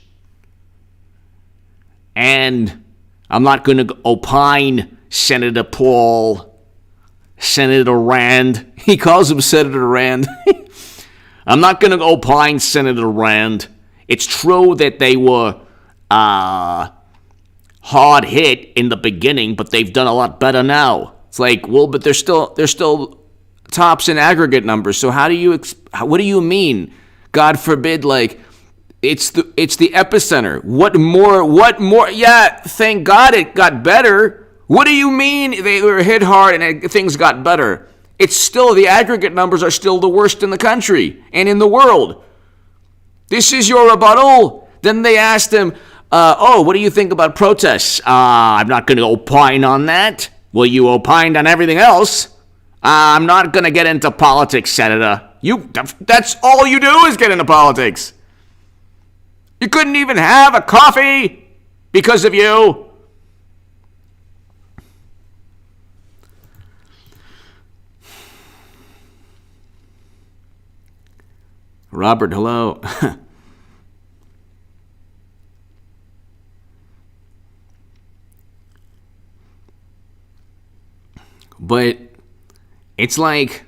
and I'm not going to opine, Senator Paul, Senator Rand. He calls him Senator Rand. I'm not going to opine, Senator Rand. It's true that they were hard hit in the beginning, but they've done a lot better now. It's like, well, but they're still tops in aggregate numbers. So what do you mean? God forbid, like, it's the epicenter. What more? Yeah, thank God it got better. What do you mean they were hit hard and things got better? It's still, the aggregate numbers are still the worst in the country and in the world. This is your rebuttal? Then they asked him, what do you think about protests? I'm not going to opine on that. Well, you opined on everything else. I'm not going to get into politics, Senator. That's all you do is get into politics. You couldn't even have a coffee because of you. Robert, hello. But it's like,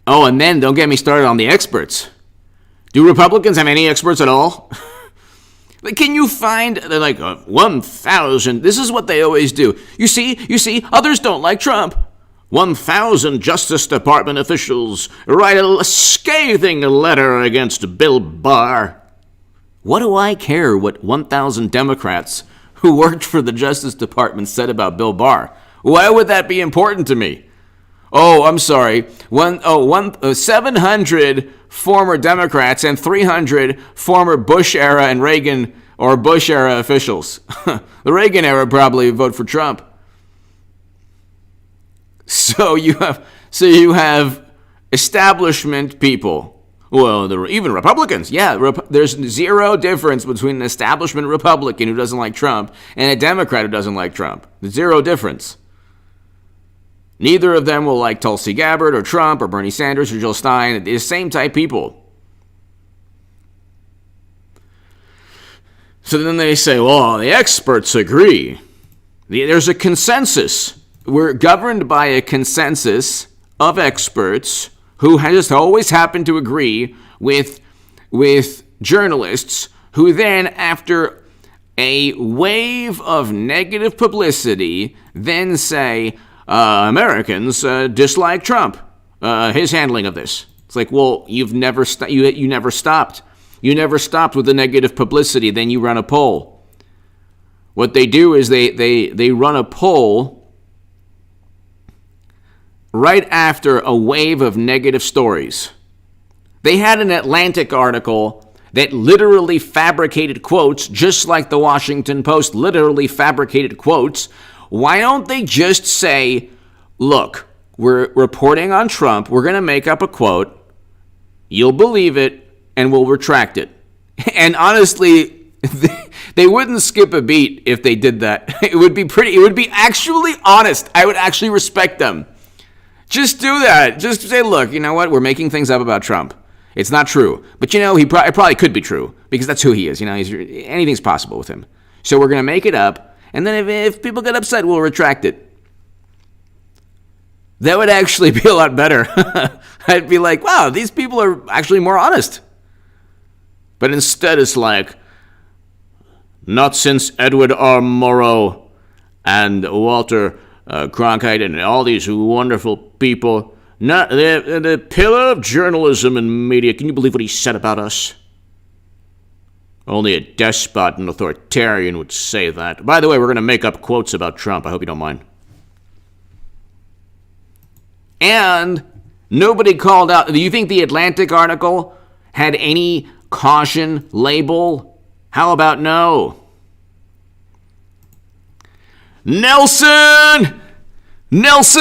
oh, and then don't get me started on the experts. Do Republicans have any experts at all? Like, can you find, they're like, 1,000, this is what they always do. You see, others don't like Trump. 1,000 Justice Department officials write a scathing letter against Bill Barr. What do I care what 1,000 Democrats who worked for the Justice Department said about Bill Barr? Why would that be important to me? Oh, I'm sorry. 700 former Democrats and 300 former Bush era and Reagan or Bush era officials. The Reagan era probably vote for Trump. So you have establishment people. Well, even Republicans. Yeah, there's zero difference between an establishment Republican who doesn't like Trump and a Democrat who doesn't like Trump. There's zero difference. Neither of them will like Tulsi Gabbard or Trump or Bernie Sanders or Jill Stein. They're the same type people. So then they say, well, the experts agree. There's a consensus. We're governed by a consensus of experts who just always happen to agree with journalists who then, after a wave of negative publicity, then say, Americans dislike Trump, his handling of this. It's like, well, you never stopped. You never stopped with the negative publicity. Then you run a poll. What they do is they run a poll right after a wave of negative stories. They had an Atlantic article that literally fabricated quotes, just like the Washington Post literally fabricated quotes. Why don't they just say, look, we're reporting on Trump, we're going to make up a quote, you'll believe it, and we'll retract it. And honestly, they wouldn't skip a beat if they did that. It would be actually honest. I would actually respect them. Just do that. Just say, look, you know what? We're making things up about Trump. It's not true. But, it probably could be true because that's who he is. Anything's possible with him. So we're going to make it up. And then if people get upset, we'll retract it. That would actually be a lot better. I'd be like, wow, these people are actually more honest. But instead it's like, not since Edward R. Murrow and Walter Cronkite and all these wonderful people, not the pillar of journalism and media. Can you believe what he said about us? Only a despot and authoritarian would say that. By the way, we're going to make up quotes about Trump. I hope you don't mind. And nobody called out. Do you think the Atlantic article had any caution label? How about no? Nelson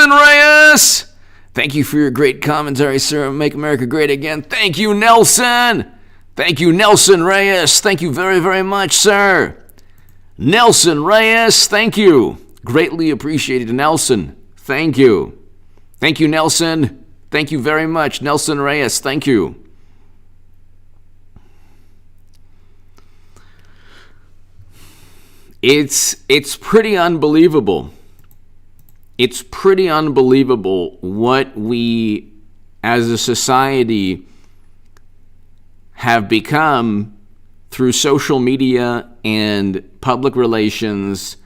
Reyes! Thank you for your great commentary, sir. Make America great again. Thank you, Nelson! Thank you, Nelson Reyes. Thank you very, very much, sir. Nelson Reyes, thank you. Greatly appreciated, Nelson. Thank you. Thank you, Nelson. Thank you very much, Nelson Reyes. Thank you. It's pretty unbelievable. It's pretty unbelievable what we, as a society, have become through social media and public relations.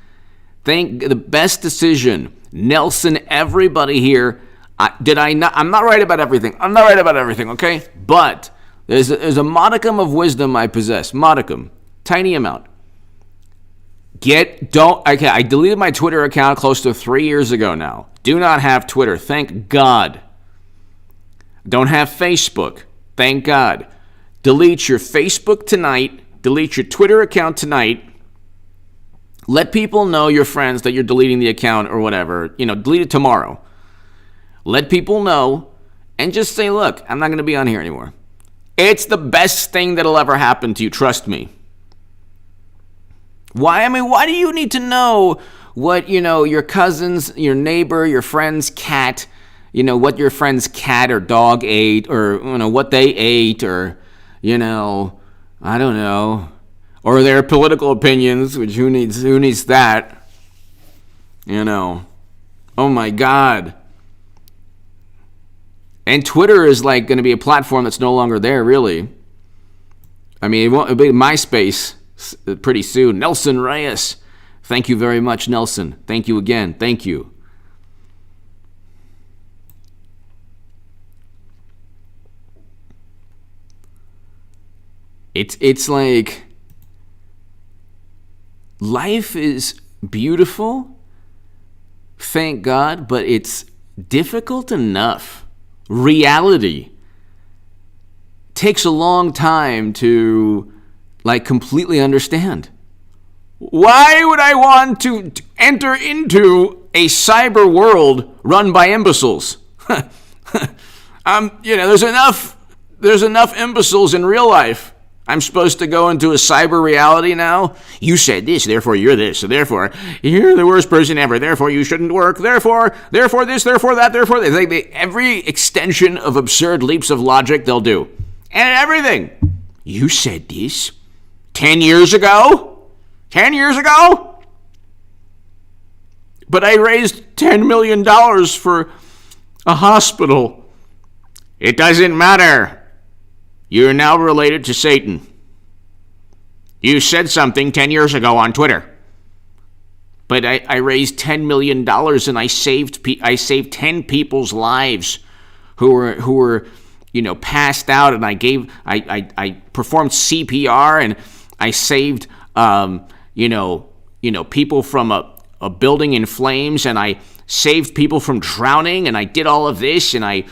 The best decision, Nelson, everybody here, I'm not right about everything. Okay? But there's a modicum of wisdom I possess. Modicum. Tiny amount. I deleted my Twitter account close to 3 years ago now. Do not have Twitter. Thank God. Don't have Facebook. Thank God. Delete your Facebook tonight. Delete your Twitter account tonight. Let people know, your friends, that you're deleting the account or whatever. Delete it tomorrow. Let people know and just say, look, I'm not going to be on here anymore. It's the best thing that'll ever happen to you. Trust me. Why do you need to know what, your cousin's, your neighbor, your friend's cat, what your friend's cat or dog ate, or, what they ate, or, I don't know, or their political opinions, which who needs that, oh my God. And Twitter is like going to be a platform that's no longer there, really. I mean, it'll be MySpace pretty soon. Nelson Reyes. Thank you very much, Nelson. Thank you again. Thank you. It's like life is beautiful, thank God, but it's difficult enough. Reality takes a long time to completely understand. Why would I want to enter into a cyber world run by imbeciles? There's enough imbeciles in real life. I'm supposed to go into a cyber reality now? You said this, therefore you're this. So therefore, you're the worst person ever. Therefore, you shouldn't work. Therefore this, therefore that, therefore that. Every extension of absurd leaps of logic they'll do. And everything. You said this 10 years ago? 10 years ago? But I raised $10 million for a hospital. It doesn't matter. You're now related to Satan. You said something 10 years ago on Twitter. But I raised $10 million and I saved 10 people's lives who were passed out, and I performed CPR, and I saved people from a building in flames, and I saved people from drowning, and I did all of this, and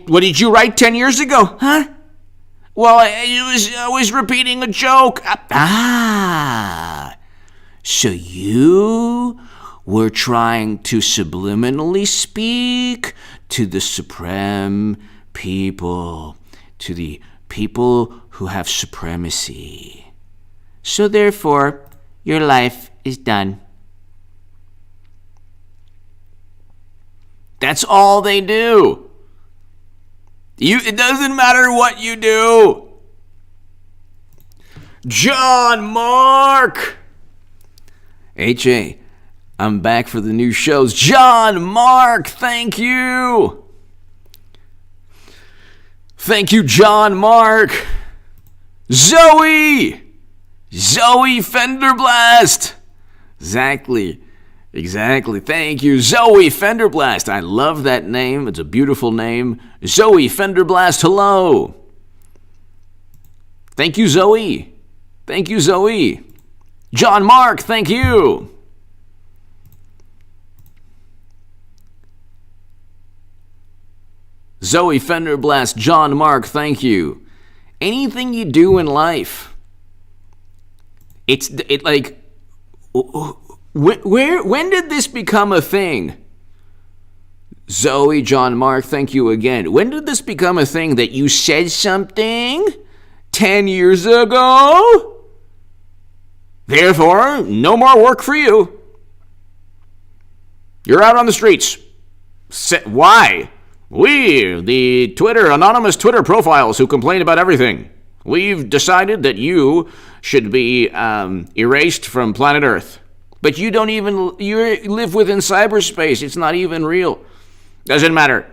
what did you write 10 years ago? Huh? Well, I was repeating a joke. So you were trying to subliminally speak to the supreme people, to the people who have supremacy. So therefore, your life is done. That's all they do. It doesn't matter what you do. John Mark. AJ, I'm back for the new shows. John Mark, thank you. Thank you, John Mark. Zoe Fenderblast. Exactly. Thank you, Zoe Fenderblast. I love that name. It's a beautiful name. Zoe Fenderblast, hello. Thank you, Zoe. John Mark, thank you. Zoe Fenderblast, John Mark, thank you. Anything you do in life, when did this become a thing? Zoe, John Mark, thank you again. When did this become a thing that you said something 10 years ago? Therefore, no more work for you. You're out on the streets. Why? We, the anonymous Twitter profiles who complain about everything, we've decided that you should be erased from planet Earth. But you live within cyberspace. It's not even real. Doesn't matter.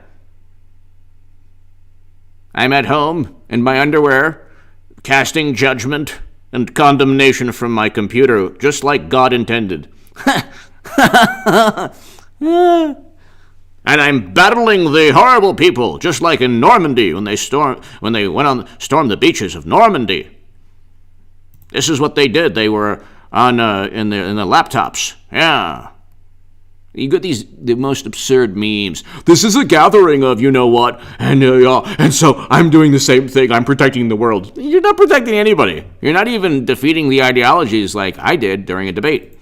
I'm at home in my underwear, casting judgment and condemnation from my computer, just like God intended. And I'm battling the horrible people, just like in Normandy when they stormed the beaches of Normandy. This is what they did. They were on in the laptops. Yeah. You get the most absurd memes. This is a gathering of you know what, and so I'm doing the same thing. I'm protecting the world. You're not protecting anybody. You're not even defeating the ideologies like I did during a debate.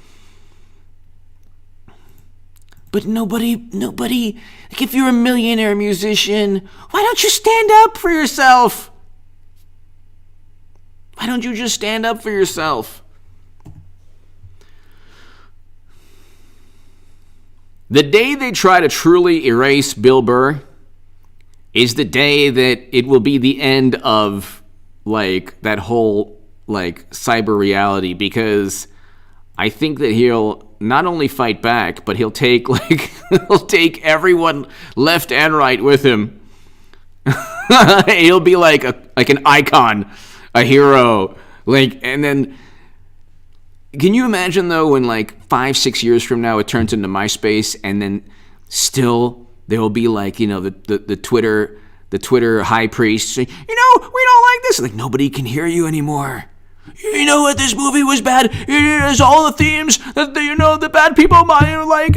But nobody, like if you're a millionaire musician, why don't you stand up for yourself? Why don't you just stand up for yourself? The day they try to truly erase Bill Burr is the day that it will be the end of that whole cyber reality, because I think that he'll not only fight back, but he'll take everyone left and right with him. He'll be like an icon, a hero, and then. Can you imagine, though, when 5-6 years from now it turns into MySpace, and then still there will be the Twitter high priest saying, we don't like this. Nobody can hear you anymore. You know what? This movie was bad. It has all the themes that the bad people might like.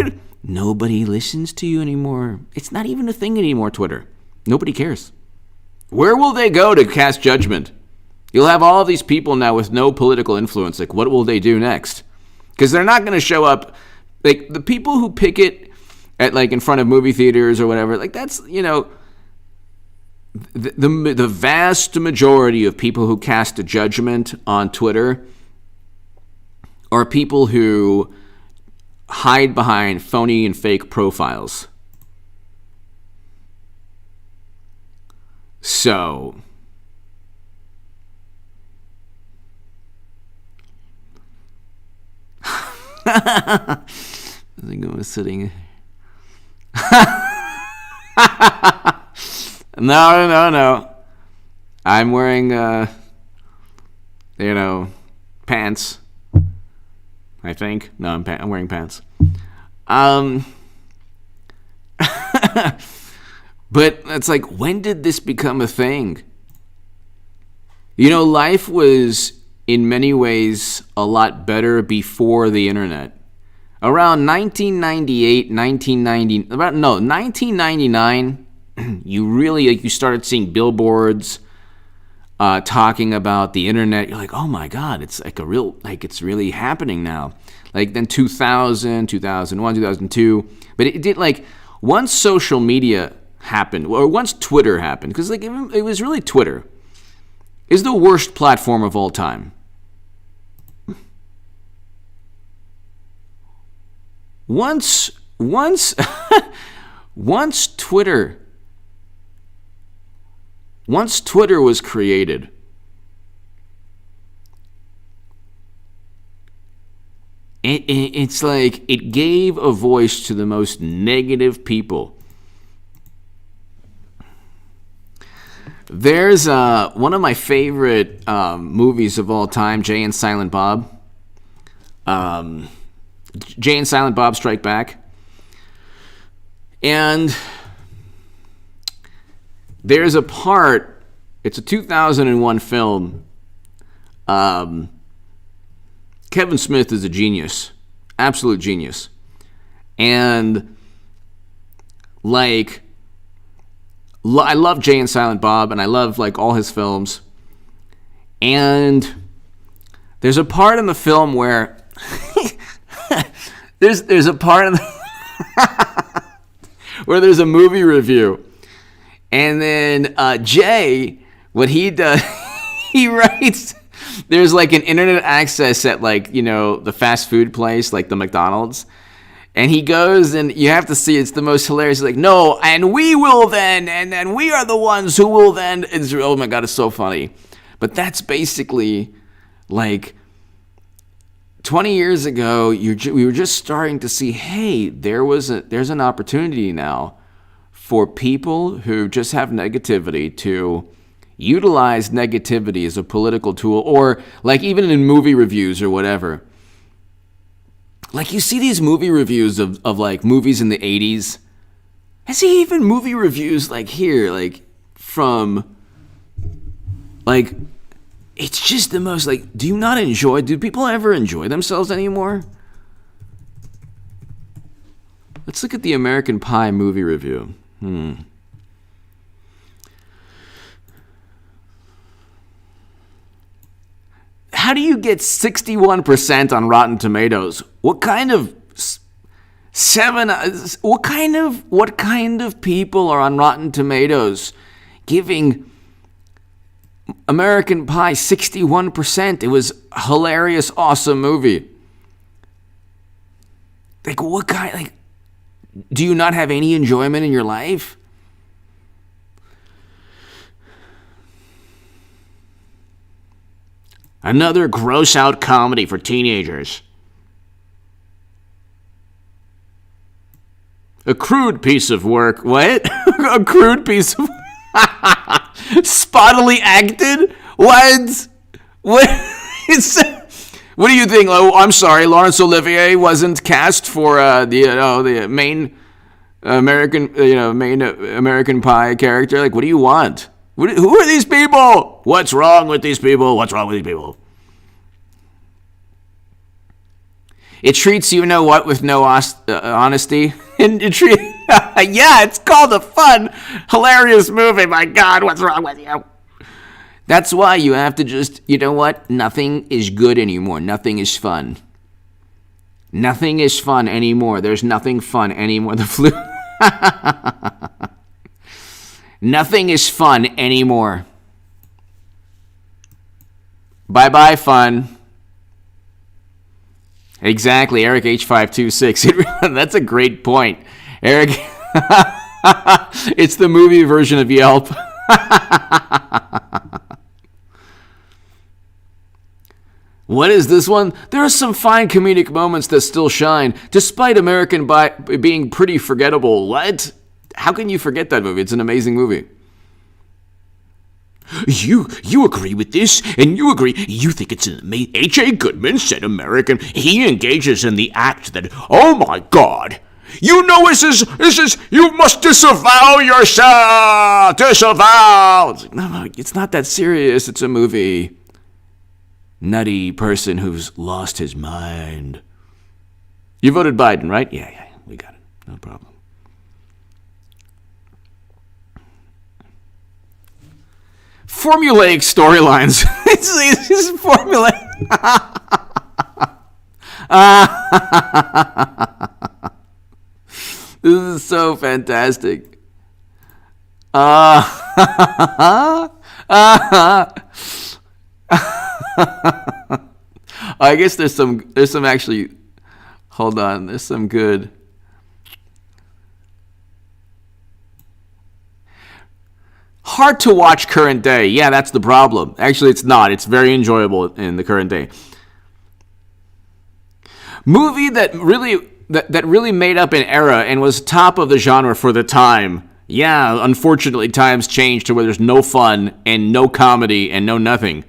Nobody listens to you anymore. It's not even a thing anymore, Twitter. Nobody cares. Where will they go to cast judgment? You'll have all these people now with no political influence. Like, what will they do next? Because they're not going to show up. Like, the people who picket at, like, in front of movie theaters or whatever, like, that's, you know, the vast majority of people who cast a judgment on Twitter are people who hide behind phony and fake profiles. So, I think I was sitting. No. I'm wearing, pants. I think. No, I'm wearing pants. But it's like, when did this become a thing? You know, life was in many ways a lot better before the internet. Around 1999, you started seeing billboards talking about the internet. You're like, oh my God, it's like it's really happening now. Like then 2000, 2001, 2002. But it did, like, once social media happened, or once Twitter happened, because like it was really Twitter is the worst platform of all time. Once Twitter was created, it's like it gave a voice to the most negative people. There's one of my favorite movies of all time, Jay and Silent Bob. Jay and Silent Bob Strike Back. And there's a part, it's a 2001 film. Kevin Smith is a genius, absolute genius. And like, I love Jay and Silent Bob, and I love like all his films. And there's a part in the film where there's a part in where there's a movie review, and then Jay, what he does, he writes. There's like an internet access at like, you know, the fast food place, like the McDonald's. And he goes, and you have to see, it's the most hilarious. He's like, no, and we will then, and then we are the ones who will then. It's, oh my God, it's so funny. But that's basically like 20 years ago, we were just starting to see, hey, there's an opportunity now for people who just have negativity to utilize negativity as a political tool, or like even in movie reviews or whatever. Like, you see these movie reviews of like movies in the 80s. I see even movie reviews like here, like from, like, it's just the most, like, do people ever enjoy themselves anymore? Let's look at the American Pie movie review. How do you get 61% on Rotten Tomatoes? What kind of people are on Rotten Tomatoes giving American Pie 61%? It was a hilarious, awesome movie. Like, what kind, like, do you not have any enjoyment in your life? Another gross-out comedy for teenagers. A crude piece of work. What? A crude piece of spottily acted? What? What? What do you think? Oh, I'm sorry, Laurence Olivier wasn't cast for the main American Pie character. Like, what do you want? Who are these people? What's wrong with these people? What's wrong with these people? It treats you know what with no honesty. And yeah, it's called a fun, hilarious movie. My God, what's wrong with you? That's why you have to just, you know what? Nothing is good anymore. Nothing is fun. Nothing is fun anymore. There's nothing fun anymore. The flu. Nothing is fun anymore. Bye-bye, fun. Exactly, Eric H526. That's a great point. Eric, it's the movie version of Yelp. What is this one? There are some fine comedic moments that still shine, despite American being pretty forgettable. What? How can you forget that movie? It's an amazing movie. You agree with this, and you agree. You think it's an amazing. H.A. Goodman said American. He engages in the act that, oh my God, you know this is, you must disavow yourself. Disavow. It's like, no, it's not that serious. It's a movie. Nutty person who's lost his mind. You voted Biden, right? Yeah, we got it. No problem. Formulaic storylines. It's formulaic. This is so fantastic. I guess there's some actually. Hold on, there's some good. Hard to watch current day. Yeah, that's the problem. Actually, it's not. It's very enjoyable in the current day. Movie that really made up an era and was top of the genre for the time. Yeah, unfortunately, times changed to where there's no fun and no comedy and no nothing.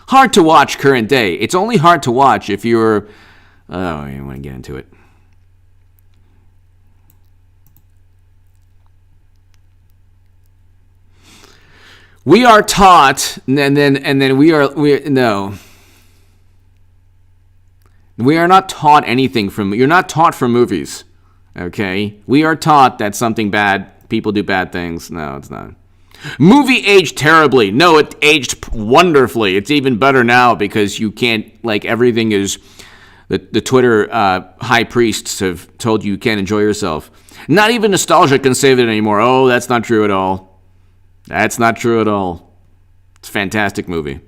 Hard to watch current day. It's only hard to watch if you're... Oh, you want to get into it. We are taught, and then we no. We are not taught anything from... You're not taught from movies, okay? We are taught that something bad, people do bad things. No, it's not. Movie aged terribly. No, it aged wonderfully. It's even better now because you can't, like, everything is... The Twitter high priests have told you can't enjoy yourself. Not even nostalgia can save it anymore. Oh, that's not true at all. That's not true at all. It's a fantastic movie.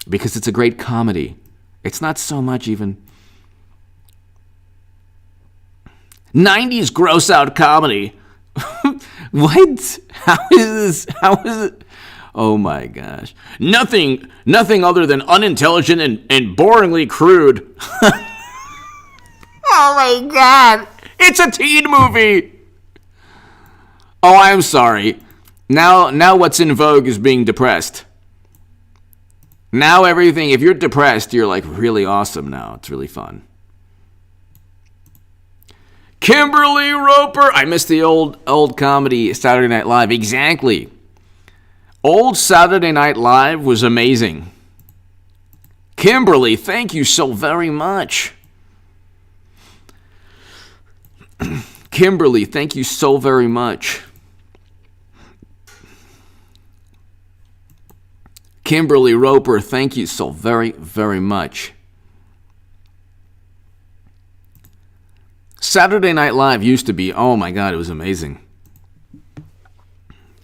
Because it's a great comedy. It's not so much even... 90s gross out comedy. What? How is it? Oh my gosh. Nothing other than unintelligent and boringly crude. Oh my God. It's a teen movie. Oh, I'm sorry. Now what's in vogue is being depressed. Now everything, if you're depressed, you're like really awesome now. It's really fun. Kimberly Roper. I miss the old comedy Saturday Night Live. Exactly. Old Saturday Night Live was amazing. Kimberly, thank you so very much. Kimberly, thank you so very much. Kimberly Roper, thank you so very, very much. Saturday Night Live used to be, oh my God, it was amazing.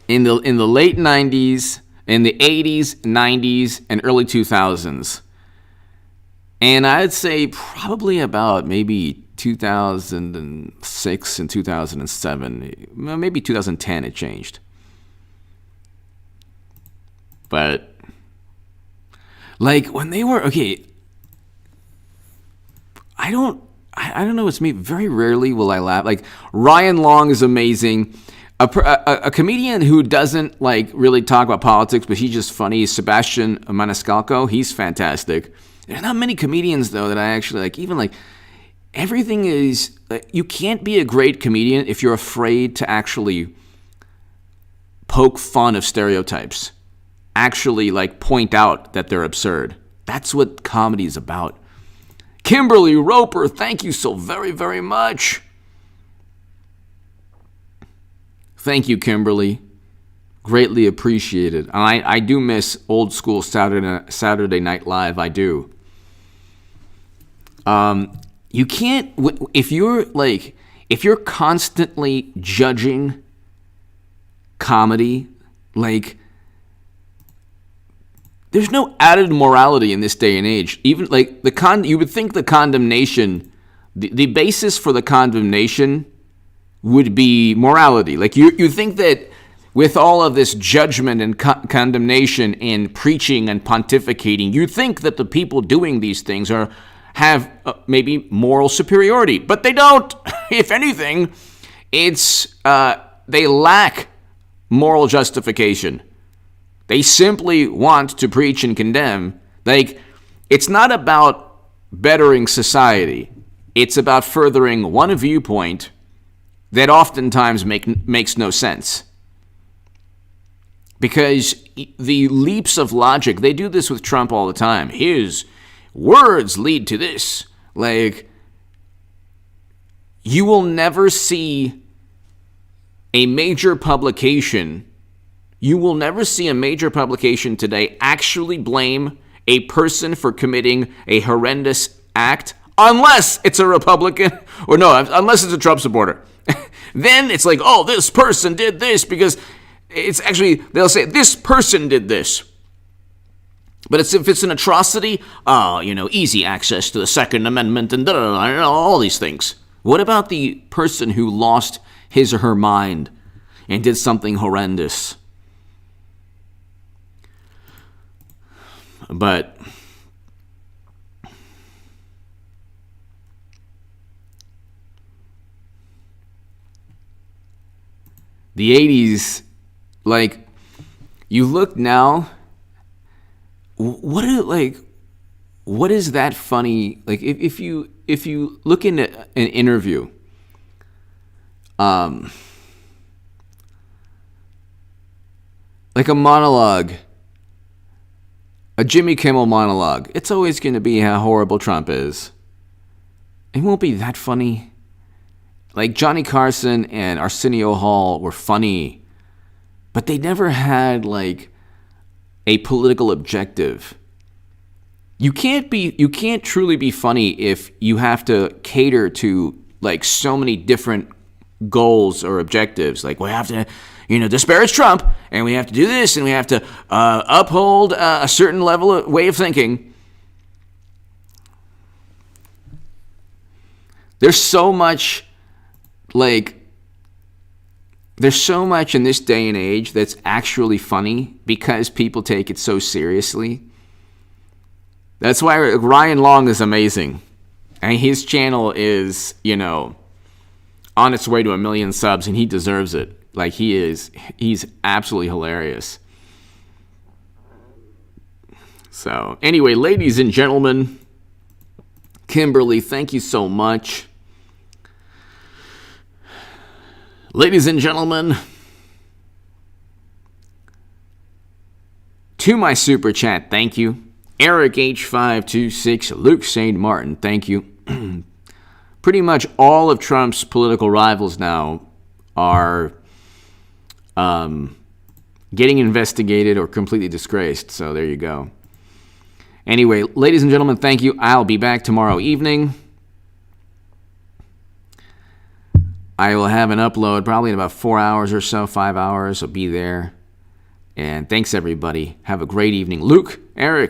In the late 90s, in the 80s, 90s, and early 2000s. And I'd say probably about maybe 2006 and 2007. Maybe 2010 it changed. But like when they were, okay, I don't know, it's me. Very rarely will I laugh. Like Ryan Long is amazing. A comedian who doesn't like really talk about politics, but he's just funny, is Sebastian Maniscalco. He's fantastic. There's not many comedians though that I actually like. Even like everything is, you can't be a great comedian if you're afraid to actually poke fun of stereotypes. Actually like point out that they're absurd. That's what comedy is about. Kimberly Roper, thank you so very, very much. Thank you, Kimberly. Greatly appreciated. I do miss old school Saturday Night Live. I do. You can't, if you're constantly judging comedy, like, there's no added morality in this day and age. Even like you would think the condemnation, the basis for the condemnation would be morality. Like you think that with all of this judgment and condemnation and preaching and pontificating, you think that the people doing these things have maybe moral superiority, but they don't. If anything, it's they lack moral justification. They simply want to preach and condemn. Like, it's not about bettering society. It's about furthering one viewpoint that oftentimes makes no sense. Because the leaps of logic, they do this with Trump all the time. His words lead to this. Like, you will never see a major publication. You will never see a major publication today actually blame a person for committing a horrendous act unless it's a Republican, or no, unless it's a Trump supporter. Then it's like, oh, this person did this because it's actually, they'll say, this person did this. But if it's an atrocity, easy access to the Second Amendment and all these things. What about the person who lost his or her mind and did something horrendous? But the 80s, like, you look now, what is that funny? Like, if you look into an interview, like a monologue, a Jimmy Kimmel monologue, it's always going to be how horrible Trump is. It won't be that funny. Like, Johnny Carson and Arsenio Hall were funny, but they never had, like, a political objective. You can't truly be funny if you have to cater to, like, so many different goals or objectives. Like, we have to, disparage Trump, and we have to do this, and we have to uphold a certain way of thinking. There's so much in this day and age that's actually funny because people take it so seriously. That's why Ryan Long is amazing. And his channel is, on its way to 1 million subs, and he deserves it. Like, he's absolutely hilarious. So, anyway, ladies and gentlemen, Kimberly, thank you so much. Ladies and gentlemen, to my super chat, thank you. Eric H526, Luke St. Martin, thank you. Pretty much all of Trump's political rivals now are getting investigated or completely disgraced. So there you go. Anyway, ladies and gentlemen, thank you. I'll be back tomorrow evening. I will have an upload probably in about 4 hours or so, 5 hours. I'll be there. And thanks, everybody. Have a great evening. Luke, Eric.